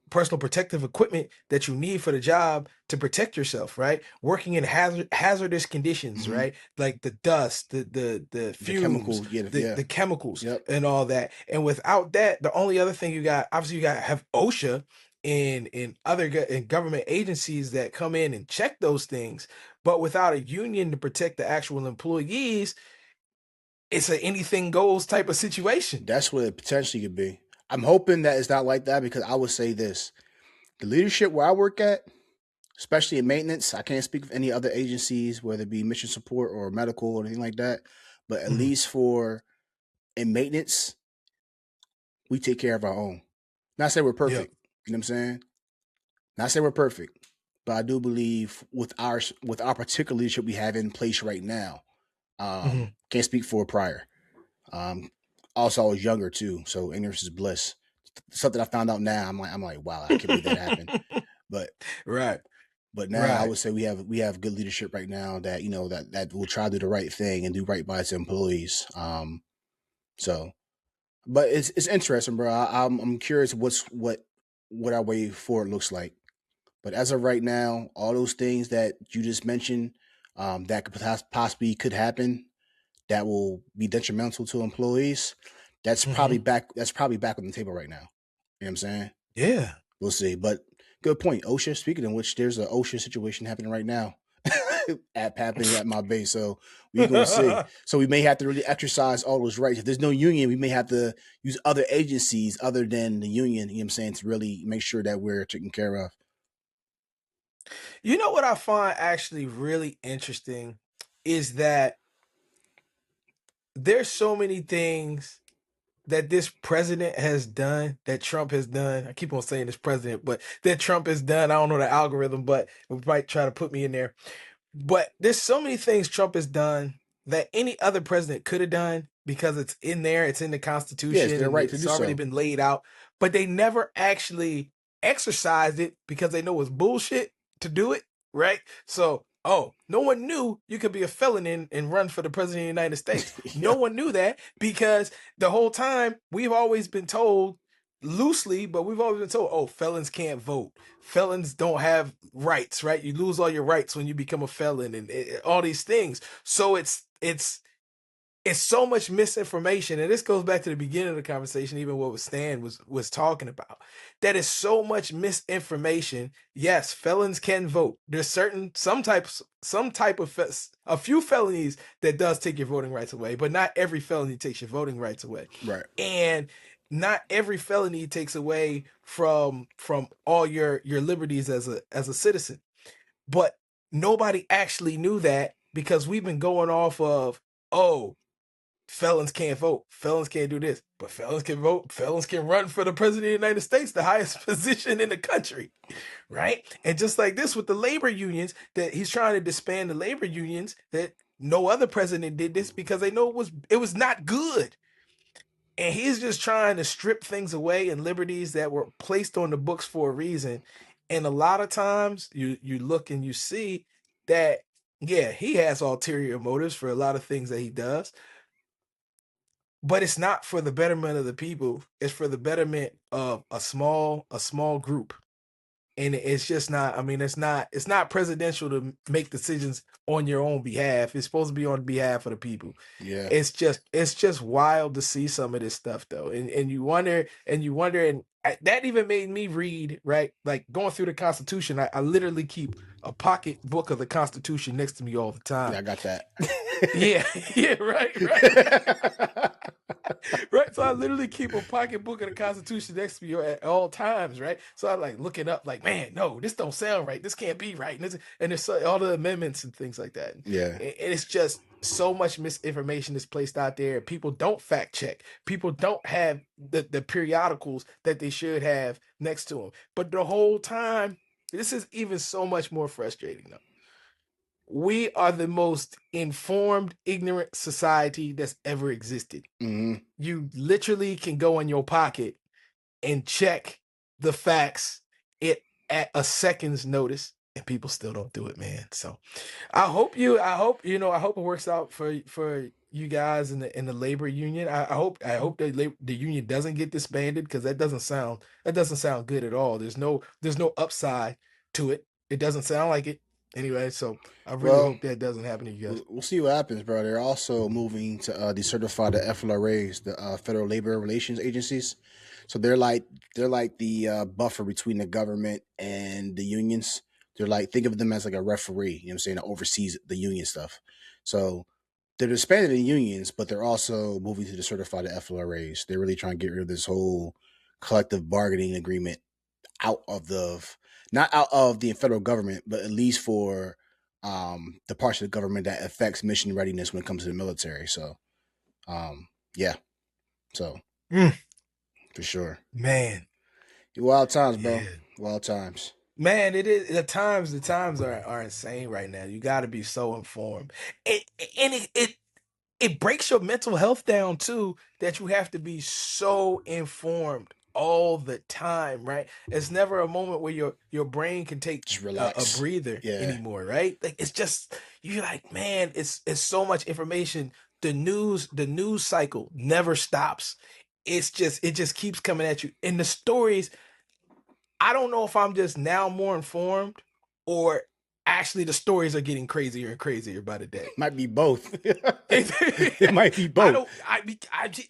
personal protective equipment that you need for the job to protect yourself, right? Working in hazardous conditions, Mm-hmm. right? Like the dust, the The fumes, chemical, yeah, yeah. the chemicals Yep. and all that. And without that, the only other thing you got, obviously you got to have OSHA in other in government agencies that come in and check those things, but without a union to protect the actual employees, it's a anything goes type of situation. That's what it potentially could be. I'm hoping that it's not like that because I would say this. The leadership where I work at, especially in maintenance, I can't speak of any other agencies, whether it be mission support or medical or anything like that. But at Mhm. least for in maintenance, we take care of our own. Not say we're Yep. perfect. You know what I'm saying? Not say we're perfect, but I do believe with our particular leadership we have in place right now. Mhm. Can't speak for prior. Um, Also, I was younger too, so ignorance is bliss. Something I found out now, I'm like, wow, I can't believe that happened. But Right. but now I Right. would say we have good leadership right now that that will try to do the right thing and do right by its employees. So, but it's interesting, bro. I'm curious what our way forward looks like. But as of right now, all those things that you just mentioned, that could possibly could happen, that will be detrimental to employees. Mhm. That's probably back on the table right now. You know what I'm saying? Yeah. We'll see. But good point. OSHA. Speaking of which, there's an OSHA situation happening right now happening at my base. So we gonna see. So we may have to really exercise all those rights. If there's no union, we may have to use other agencies other than the union. You know what I'm saying, to really make sure that we're taken care of. You know what I find actually really interesting is that there's so many things that this president has done, that Trump has done. I keep on saying this president, but that Trump has done. I don't know the algorithm, but it might try to put me in there. But there's so many things Trump has done that any other president could have done because it's in there, it's in the Yeah, it's Constitution, their and right to do it's already so. been laid out. But they never actually exercised it because they know it's bullshit to do it, right? So, oh, no one knew you could be a felon and run for the president of the United States. No Yeah, one knew that because the whole time we've always been told loosely, but we've always been told, oh, felons can't vote. Felons don't have rights, right? You lose all your rights when you become a felon and all these things. So it's so much misinformation, and this goes back to the beginning of the conversation, even what Stan was talking about. That is so much misinformation. Yes, felons can vote. There's some type of a few felonies that does take your voting rights away, but not every felony takes your voting rights away, right. and not every felony takes away from all your liberties as a citizen. But nobody actually knew that because we've been going off of, oh, felons can't vote. Felons can't do this. But felons can vote. Felons can run for the president of the United States, the highest position in the country. Right? And just like this with the labor unions, that he's trying to disband the labor unions, that no other president did this because they know it was not good. And he's just trying to strip things away and liberties that were placed on the books for a reason. And a lot of times you look and you see that, yeah, he has ulterior motives for a lot of things that he does, but it's not for the betterment of the people. It's for the betterment of a small group. And it's just not, I mean, it's not presidential to make decisions on your own behalf. It's supposed to be on behalf of the people. Yeah. It's just wild to see some of this stuff though. And you wonder, and that even made me read, right? Like going through the Constitution, I literally keep a pocket book of the Constitution next to me all the time. Yeah, I got that. Yeah, right. Right. So I literally keep a pocketbook of the Constitution next to me at all times, right? So I like looking up, like, man, no, this don't sound right. This can't be right. And there's all the amendments and things like that. Yeah. And it's just so much misinformation is placed out there. People don't fact check. People don't have the periodicals that they should have next to them. But the whole time, this is even so much more frustrating though. We are the most informed, ignorant society that's ever existed. Mm-hmm. You literally can go in your pocket and check the facts at a second's notice, and people still don't do it, man. So I hope it works out for you guys in the labor union. I hope the union doesn't get disbanded, because that doesn't sound good at all. There's no upside to it. It doesn't sound like it. Anyway, so I really hope that doesn't happen to you guys. We'll see what happens, bro. They're also moving to decertify the FLRAs, the Federal Labor Relations Agencies. So they're like the buffer between the government and the unions. They're like, think of them as like a referee, you know what I'm saying, that oversees the union stuff. So they're disbanding the unions, but they're also moving to decertify the FLRAs. They're really trying to get rid of this whole collective bargaining agreement not out of the federal government, but at least for the parts of the government that affects mission readiness when it comes to the military. So, yeah. So, for sure. Man. Wild times, bro. Yeah. Wild times. Man, it is. The times are insane right now. You got to be so informed. It breaks your mental health down too, that you have to be so informed all the time, right? It's never a moment where your brain can take a breather anymore, right? Like, it's just, you're like, man, it's so much information. The news cycle never stops. It just keeps coming at you. And the stories, I don't know if I'm just now more informed, or actually the stories are getting crazier and crazier by the day. Might be both. It might be both.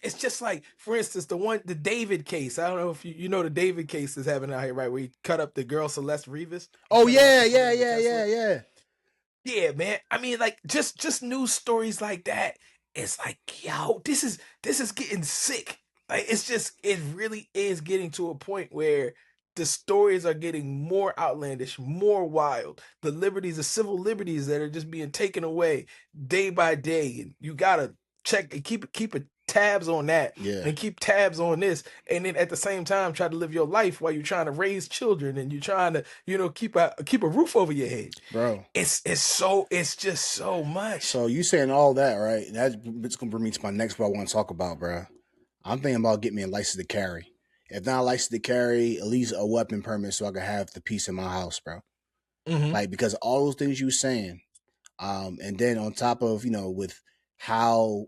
It's just like, for instance, the David case. I don't know if you know the David case that's happening out here, right? Where he cut up the girl Celeste Rivas. Oh yeah. Yeah, man. I mean, like, just news stories like that. It's like, yo, this is getting sick. Like, it really is getting to a point where the stories are getting more outlandish, more wild. The civil liberties that are just being taken away day by day. And you gotta check and keep tabs on that, and keep tabs on this, and then at the same time try to live your life while you're trying to raise children, and you're trying to keep a roof over your head, bro. It's just so much. So you saying all that, right? That's gonna bring me to my next what I want to talk about, bro. I'm thinking about getting me a license to carry. If not a license to carry, at least a weapon permit, so I can have the peace in my house, bro. Mm-hmm. Like, because all those things you were saying, and then on top of, with how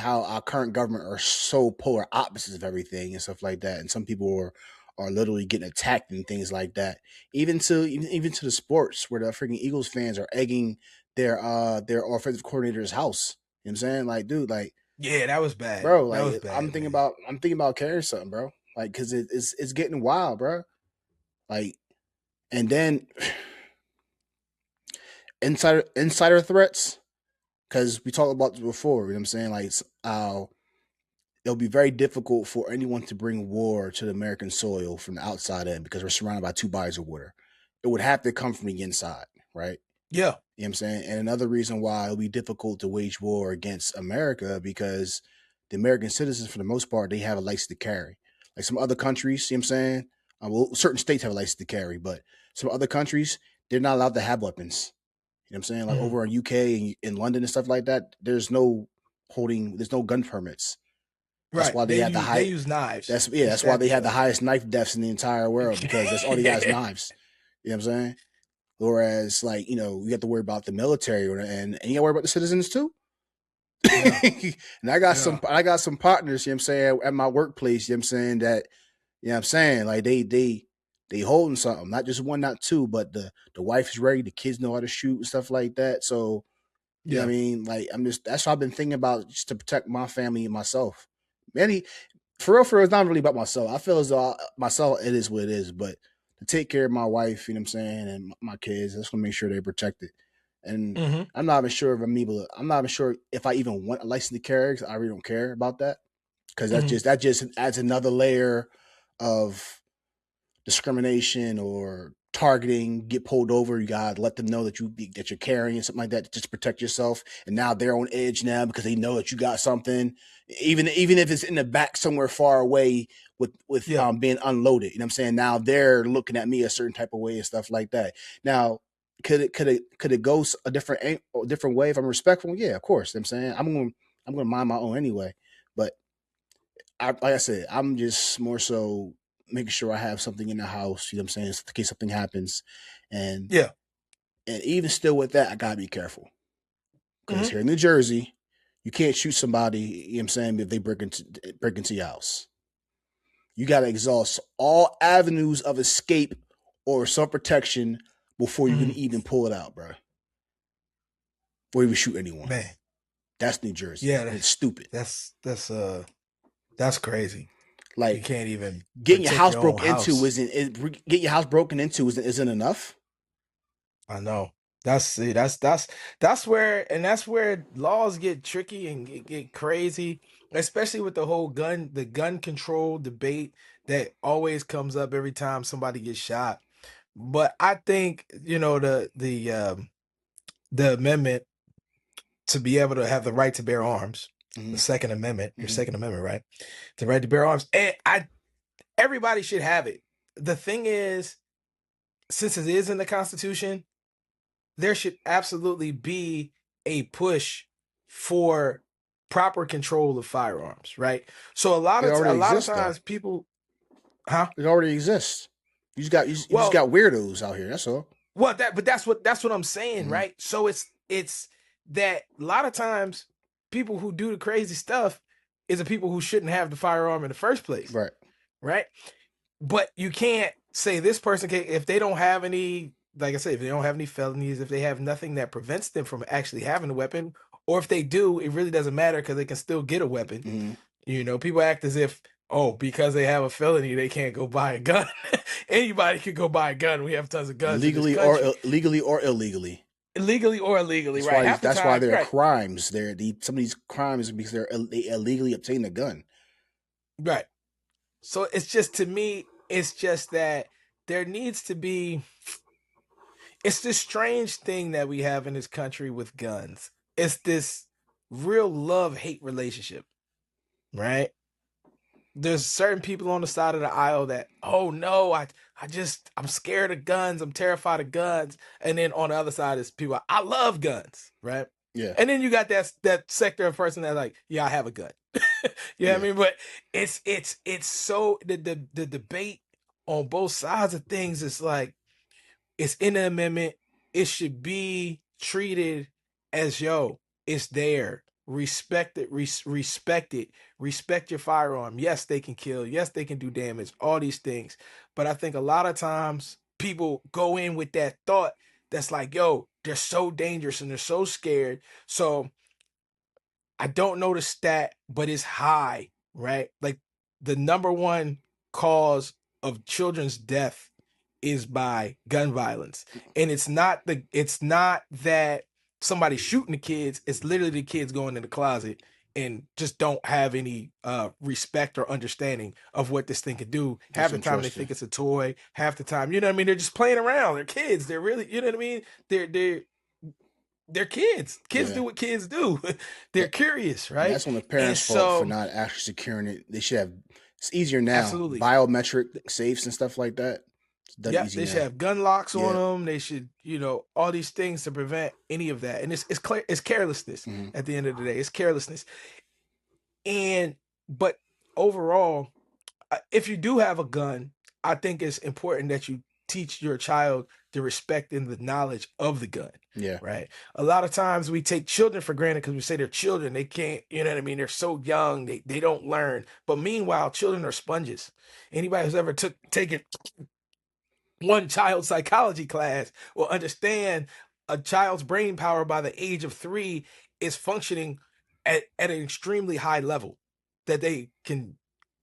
our current government are so polar opposites of everything and stuff like that, and some people are literally getting attacked and things like that. Even to the sports, where the freaking Eagles fans are egging their offensive coordinator's house. You know what I'm saying? Like, dude, like, yeah, that was bad, bro. Like, that was bad, I'm thinking about carrying something, bro. Like, because it's getting wild, bro. Like, and then insider threats, because we talked about this before. You know what I'm saying? Like, it'll be very difficult for anyone to bring war to the American soil from the outside in, because we're surrounded by two bodies of water. It would have to come from the inside, right? Yeah. You know what I'm saying? And another reason why it'll be difficult to wage war against America, because the American citizens, for the most part, they have a license to carry. Like some other countries, you know what I'm saying? Well, certain states have a license to carry, but some other countries, they're not allowed to have weapons. You know what I'm saying? Like over in UK and in London and stuff like that, there's no gun permits. That's Right. why they use knives. That's why they had the highest knife deaths in the entire world, because that's all they got is knives. You know what I'm saying? Whereas, like, you have to worry about the military, and you got to worry about the citizens too. Yeah. And I got some partners, you know what I'm saying, at my workplace, you know what I'm saying, that, you know what I'm saying, like they holding something, not just one, not two, but the wife is ready, the kids know how to shoot and stuff like that. So, you know what I mean? Like, that's what I've been thinking about, just to protect my family and myself. Many, for real, it's not really about myself. I feel as though myself, it is what it is, but to take care of my wife, you know what I'm saying, and my kids, I just want to make sure they're protected. And I'm not even sure if I'm not even sure if I even want a license to carry, because I really don't care about that. Because that just adds another layer of discrimination or targeting. Get pulled over, you gotta let them know that you're carrying something like that, just to protect yourself. And now they're on edge now because they know that you got something, even if it's in the back somewhere far away with being unloaded. You know what I'm saying? Now they're looking at me a certain type of way and stuff like that. Now, could it go a different way if I'm respectful? Yeah, of course. You know what I'm saying, I'm gonna mind my own anyway. But like I said, I'm just more so making sure I have something in the house, you know what I'm saying, in case something happens. And even still with that, I gotta be careful. Because here in New Jersey, you can't shoot somebody, you know what I'm saying, if they break into your house. You gotta exhaust all avenues of escape or self-protection before you can even pull it out, bro. Or even shoot anyone. Man. That's New Jersey. Yeah, it's stupid. That's crazy. Like, you can't even getting your house broken into isn't enough. I know. That's where laws get tricky and get crazy, especially with the whole gun control debate that always comes up every time somebody gets shot. But I think, the amendment to be able to have the right to bear arms, the Second Amendment, your Second Amendment, right? The right to bear arms. And everybody should have it. The thing is, since it is in the Constitution, there should absolutely be a push for proper control of firearms, right? So a lot of times people, it already exists. You just got weirdos out here. That's all. Well, that's what I'm saying, right? So it's that a lot of times people who do the crazy stuff is the people who shouldn't have the firearm in the first place, right? But you can't say this person can, if they don't have any, like I said, if they don't have any felonies, if they have nothing that prevents them from actually having a weapon, or if they do, it really doesn't matter because they can still get a weapon. People act as if, because they have a felony, they can't go buy a gun. Anybody can go buy a gun. We have tons of guns. Legally or illegally. Legally or illegally, right? That's why there are crimes. Some of these crimes because they illegally obtain a gun. Right. So it's just, to me, it's just that there needs to be, it's this strange thing that we have in this country with guns. It's this real love-hate relationship, right? There's certain people on the side of the aisle that, oh no, I'm scared of guns. I'm terrified of guns. And then on the other side is people, I love guns, right? Yeah. And then you got that sector of person that's like, yeah, I have a gun. You know what I mean? But it's so the debate on both sides of things is like, it's in the amendment. It should be treated as, it's there. Respect it. Respect it. Respect your firearm. Yes, they can kill. Yes, they can do damage. All these things. But I think a lot of times people go in with that thought that's like, they're so dangerous and they're so scared. So I don't know the stat, but it's high, right? Like, the number one cause of children's death is by gun violence. And it's not that somebody's shooting the kids. It's literally the kids going in the closet and just don't have any respect or understanding of what this thing could do. Half the time they think it's a toy. Half the time, you know what I mean? They're just playing around. They're kids. They're really, you know what I mean? They're kids. Kids do what kids do. They're curious, right? And that's on the parents' fault for not actually securing it. They should have. It's easier now. Absolutely. Biometric safes and stuff like that. It's done Yeah, easy they should now. have gun locks on Yeah. them. They should, all these things to prevent any of that. And it's carelessness at the end of the day. It's carelessness. But overall, if you do have a gun, I think it's important that you teach your child the respect and the knowledge of the gun. Yeah. Right. A lot of times we take children for granted because we say they're children. They can't, you know what I mean? They're so young. They don't learn. But meanwhile, children are sponges. Anybody who's ever taken one child psychology class will understand a child's brain power by the age of 3 is functioning at an extremely high level that they can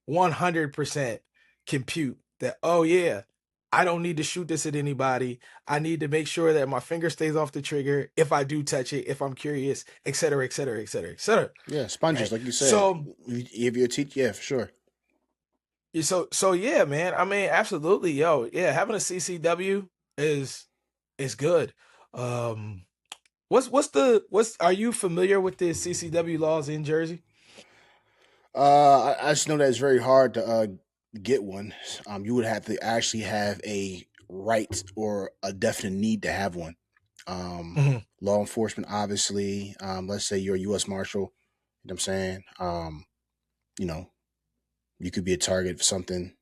100% compute that, oh yeah, I don't need to shoot this at anybody. I need to make sure that my finger stays off the trigger if I do touch it, if I'm curious, et cetera, et cetera, et cetera, et cetera. Yeah, sponges, right? like you said. So if you're a teacher, yeah, for sure. So yeah, man. I mean, absolutely, yo, yeah. Having a CCW is good. Um, what's Are you familiar with the CCW laws in Jersey? I just know that it's very hard to get one. You would have to actually have a right or a definite need to have one. Law enforcement, obviously. Let's say you're a U.S. Marshal. You know what I'm saying? You know, you could be a target for something.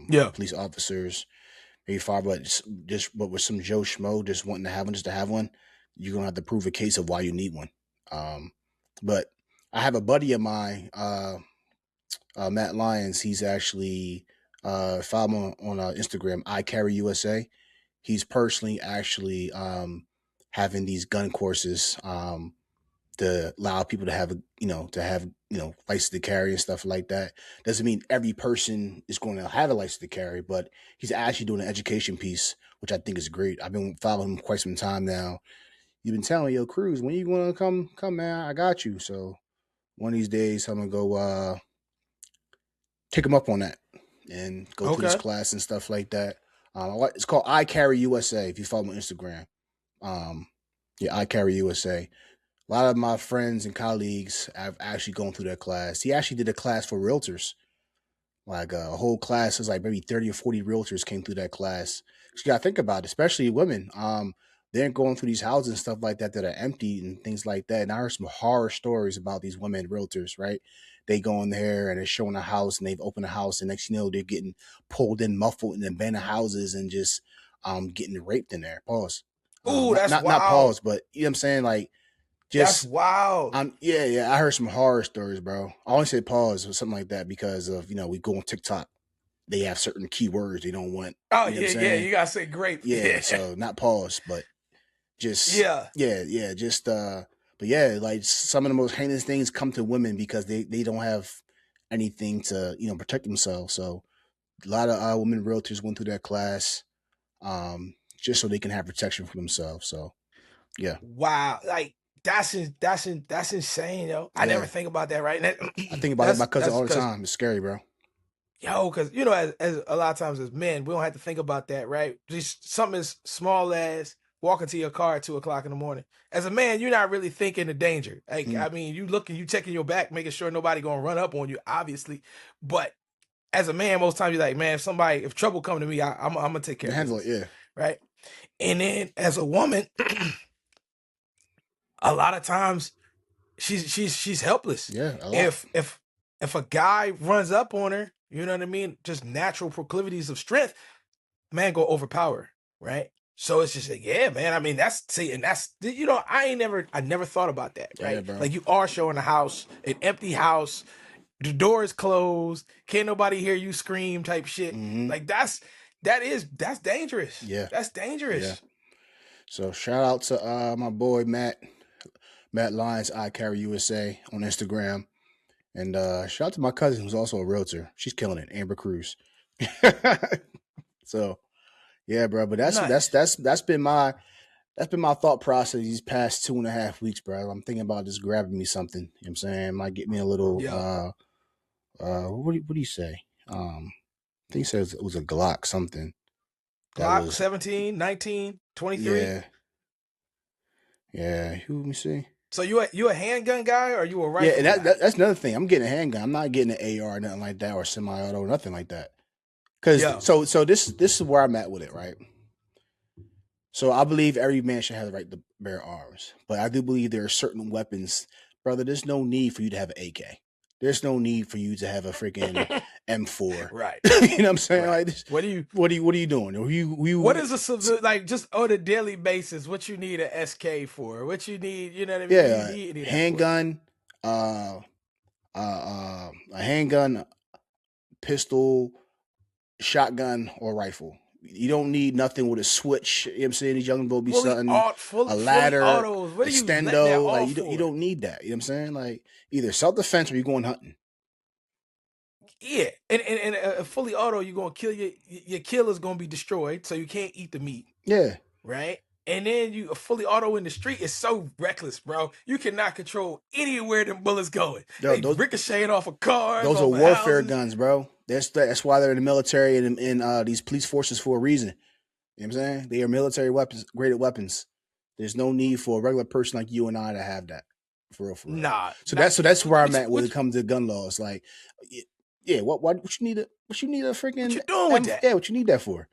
Yeah. Police officers, maybe far, but but with some Joe Schmo just wanting to have one, just to have one, you're gonna have to prove a case of why you need one. But I have a buddy of mine, Matt Lyons. He's actually follow him on Instagram, I Carry USA. He's personally actually having these gun courses to allow people to have license to carry and stuff like that. Doesn't mean every person is going to have a license to carry, but he's actually doing an education piece, which I think is great. I've been following him quite some time now. You've been telling me, yo, Cruz, when you going to come, man, I got you. So one of these days, I'm going to go kick him up on that and go to this class and stuff like that. It's called I Carry USA. If you follow me on Instagram, yeah, I Carry USA. A lot of my friends and colleagues have actually gone through that class. He actually did a class for realtors, like a whole class. It was like maybe 30 or 40 realtors came through that class. So you got to think about it, especially women. They're going through these houses and stuff like that that are empty and things like that. And I heard some horror stories about these women realtors, right? They go in there and they're showing a house and they've opened a house, and next you know they're getting pulled in, muffled in abandoned houses and just getting raped in there. Pause. Ooh, that's not wild. pause, but you know what I'm saying? Like, just that's wild. Yeah. I heard some horror stories, bro. I only say pause or something like that because of we go on TikTok. They have certain keywords they don't want. Oh, yeah. You gotta say grape. Yeah, so not pause, but just yeah. Just but yeah, like some of the most heinous things come to women because they don't have anything to protect themselves. So a lot of women realtors went through that class, just so they can have protection for themselves. So yeah. Wow, like that's insane, yo. I never think about that, right? I think about it my cousin all the time. It's scary, bro. Yo, because as a lot of times as men, we don't have to think about that, right? Just something as small as walking to your car at 2:00 in the morning. As a man, you're not really thinking of danger. Like, I mean, you checking your back, making sure nobody gonna run up on you, obviously. But as a man, most times you're like, man, if trouble come to me, I'm gonna take care of it. Yeah. Right. And then as a woman, a lot of times she's helpless. Yeah. If a guy runs up on her, you know what I mean? Just natural proclivities of strength, man, go overpower, right? So it's just like, yeah, man. I mean, that's I never thought about that, right? Yeah, like you are showing a house, an empty house, the door is closed, can't nobody hear you scream type shit. Mm-hmm. Like that's dangerous. Yeah, that's dangerous. Yeah. So shout out to my boy Matt Lyons, I Carry USA on Instagram. And shout out to my cousin who's also a realtor. She's killing it, Amber Cruz. So yeah, bro. But that's been my thought process these past 2.5 weeks, bro. I'm thinking about just grabbing me something. You know what I'm saying? Might get me a little what do you say? I think he says it was a Glock something. Glock 17, 19, 23. Yeah. Yeah. Let me see. So you a handgun guy or you a rifle? Yeah, and that's another thing. I'm getting a handgun. I'm not getting an AR or nothing like that or semi-auto or nothing like that. Because so this is where I'm at with it, right? So I believe every man should have the right to bear arms, but I do believe there are certain weapons, brother. There's no need for you to have an AK. There's no need for you to have a freaking M4. Right. You know what I'm saying? Right. Like, what are you doing? What is like just on a daily basis? What you need a SK for? What you need? You know what I mean? Yeah, you need handgun, a handgun, pistol, shotgun, or rifle. You don't need nothing with a switch. You know what I'm saying? These young boys be something, a ladder, extendo. Like you don't need that. You know what I'm saying? Like either self-defense or you're going hunting. Yeah, and a fully auto, you're gonna kill your killer's gonna be destroyed, so you can't eat the meat. Yeah. Right? And then a fully auto in the street is so reckless, bro. You cannot control anywhere them bullets going. They ricocheting off of cars. Those are warfare guns, bro. That's why they're in the military and in these police forces for a reason. You know what I'm saying? They are military weapons, graded weapons. There's no need for a regular person like you and I to have that. For real. Nah. So that's where I'm at when it comes to gun laws. Like, yeah, what you need a freaking? What you doing with that? Yeah, what you need that for?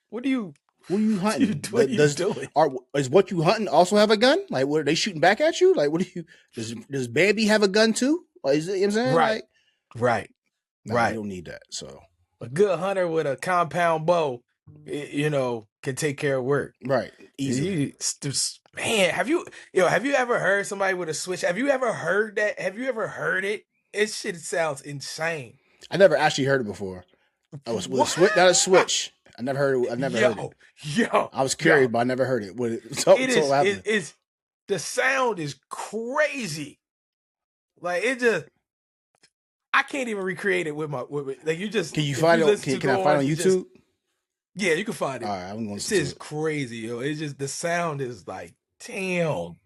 What are you hunting? What are you doing? Is what you hunting also have a gun? Like, what are they shooting back at you? Like, what do you? Does Bambi have a gun too? Like, you know what I'm saying? Right, like, right. You don't need that. So a good hunter with a compound bow, can take care of work. Right, easily. Man, have you ever heard somebody with a switch? Have you ever heard that? Have you ever heard it? It shit sounds insane. I never actually heard it before. I was with a switch, not a switch. I never heard it. I never heard it. I was curious, but I never heard it. The sound is crazy. Like I can't even recreate it with like you just. Can you find it? Can I find it on YouTube? Yeah, you can find it. All right, I'm going to. This is crazy, yo. It's just the sound is like, damn.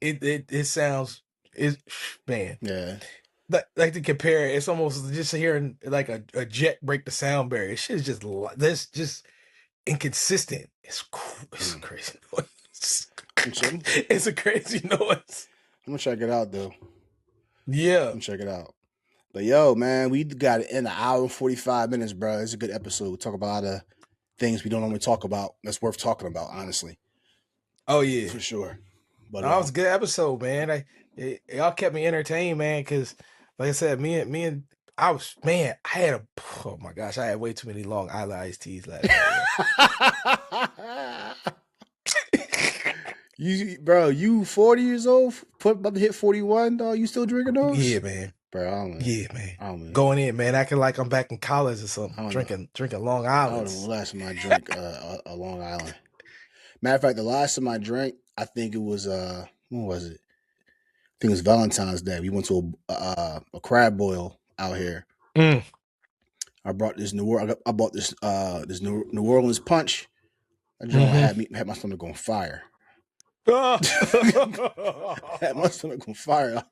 It sounds man. Yeah. Like to compare it, it's almost just hearing like a jet break the sound barrier. Shit is just inconsistent. It's a crazy noise. It's a crazy noise. I'm gonna check it out though. Yeah, I'm gonna check it out. But yo, man, we got it in an hour and 45 minutes, bro. It's a good episode. We talk about a lot of things we don't normally talk about. That's worth talking about, honestly. Oh yeah, for sure. But that was a good episode, man. Y'all kept me entertained, man. Because like I said, oh my gosh, I had way too many Long Island iced teas last night. You 40 years old, about to hit 41, dog. You still drinking those? Yeah, man. Bro, man. Going in, man. Acting like I'm back in college or something. Drinking Long Island. I don't know the last time I drank a Long Island. Matter of fact, the last time I drank, I think it was when was it? I think it was Valentine's Day. We went to a crab boil out here. I brought this I bought this New Orleans punch. That joint had my stomach on fire. Had my stomach on fire.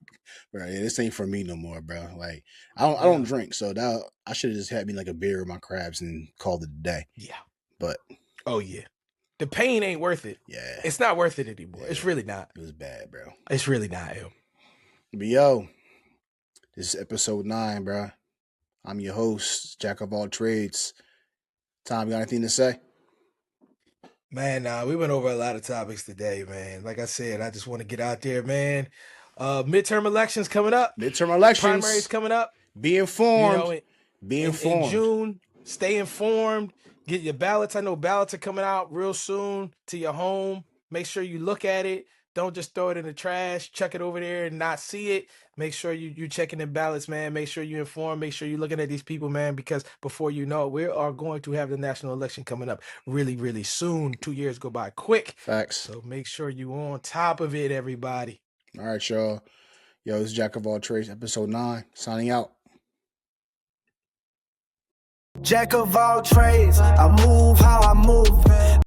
Bro, yeah, this ain't for me no more, bro. Like I don't drink, so I should have just had me like a beer with my crabs and called it a day. Yeah. But oh yeah. The pain ain't worth it. Yeah. It's not worth it anymore. Yeah. It's really not. It was bad, bro. It's really not, yo. But yo, this is episode 9, bro. I'm your host, Jack of all trades. Tom, you got anything to say? Man, we went over a lot of topics today, man. Like I said, I just want to get out there, man. Midterm elections coming up. Primaries coming up. Be informed. In June, stay informed. Get your ballots. I know ballots are coming out real soon to your home. Make sure you look at it. Don't just throw it in the trash. Chuck it over there and not see it. Make sure you're checking the ballots, man. Make sure you're informed. Make sure you're looking at these people, man, because before you know it, we are going to have the national election coming up really, really soon. 2 years go by quick. Facts. So make sure you're on top of it, everybody. All right, y'all. Yo, this is Jack of all trades, episode 9. Signing out. Jack of all trades, I move how I move.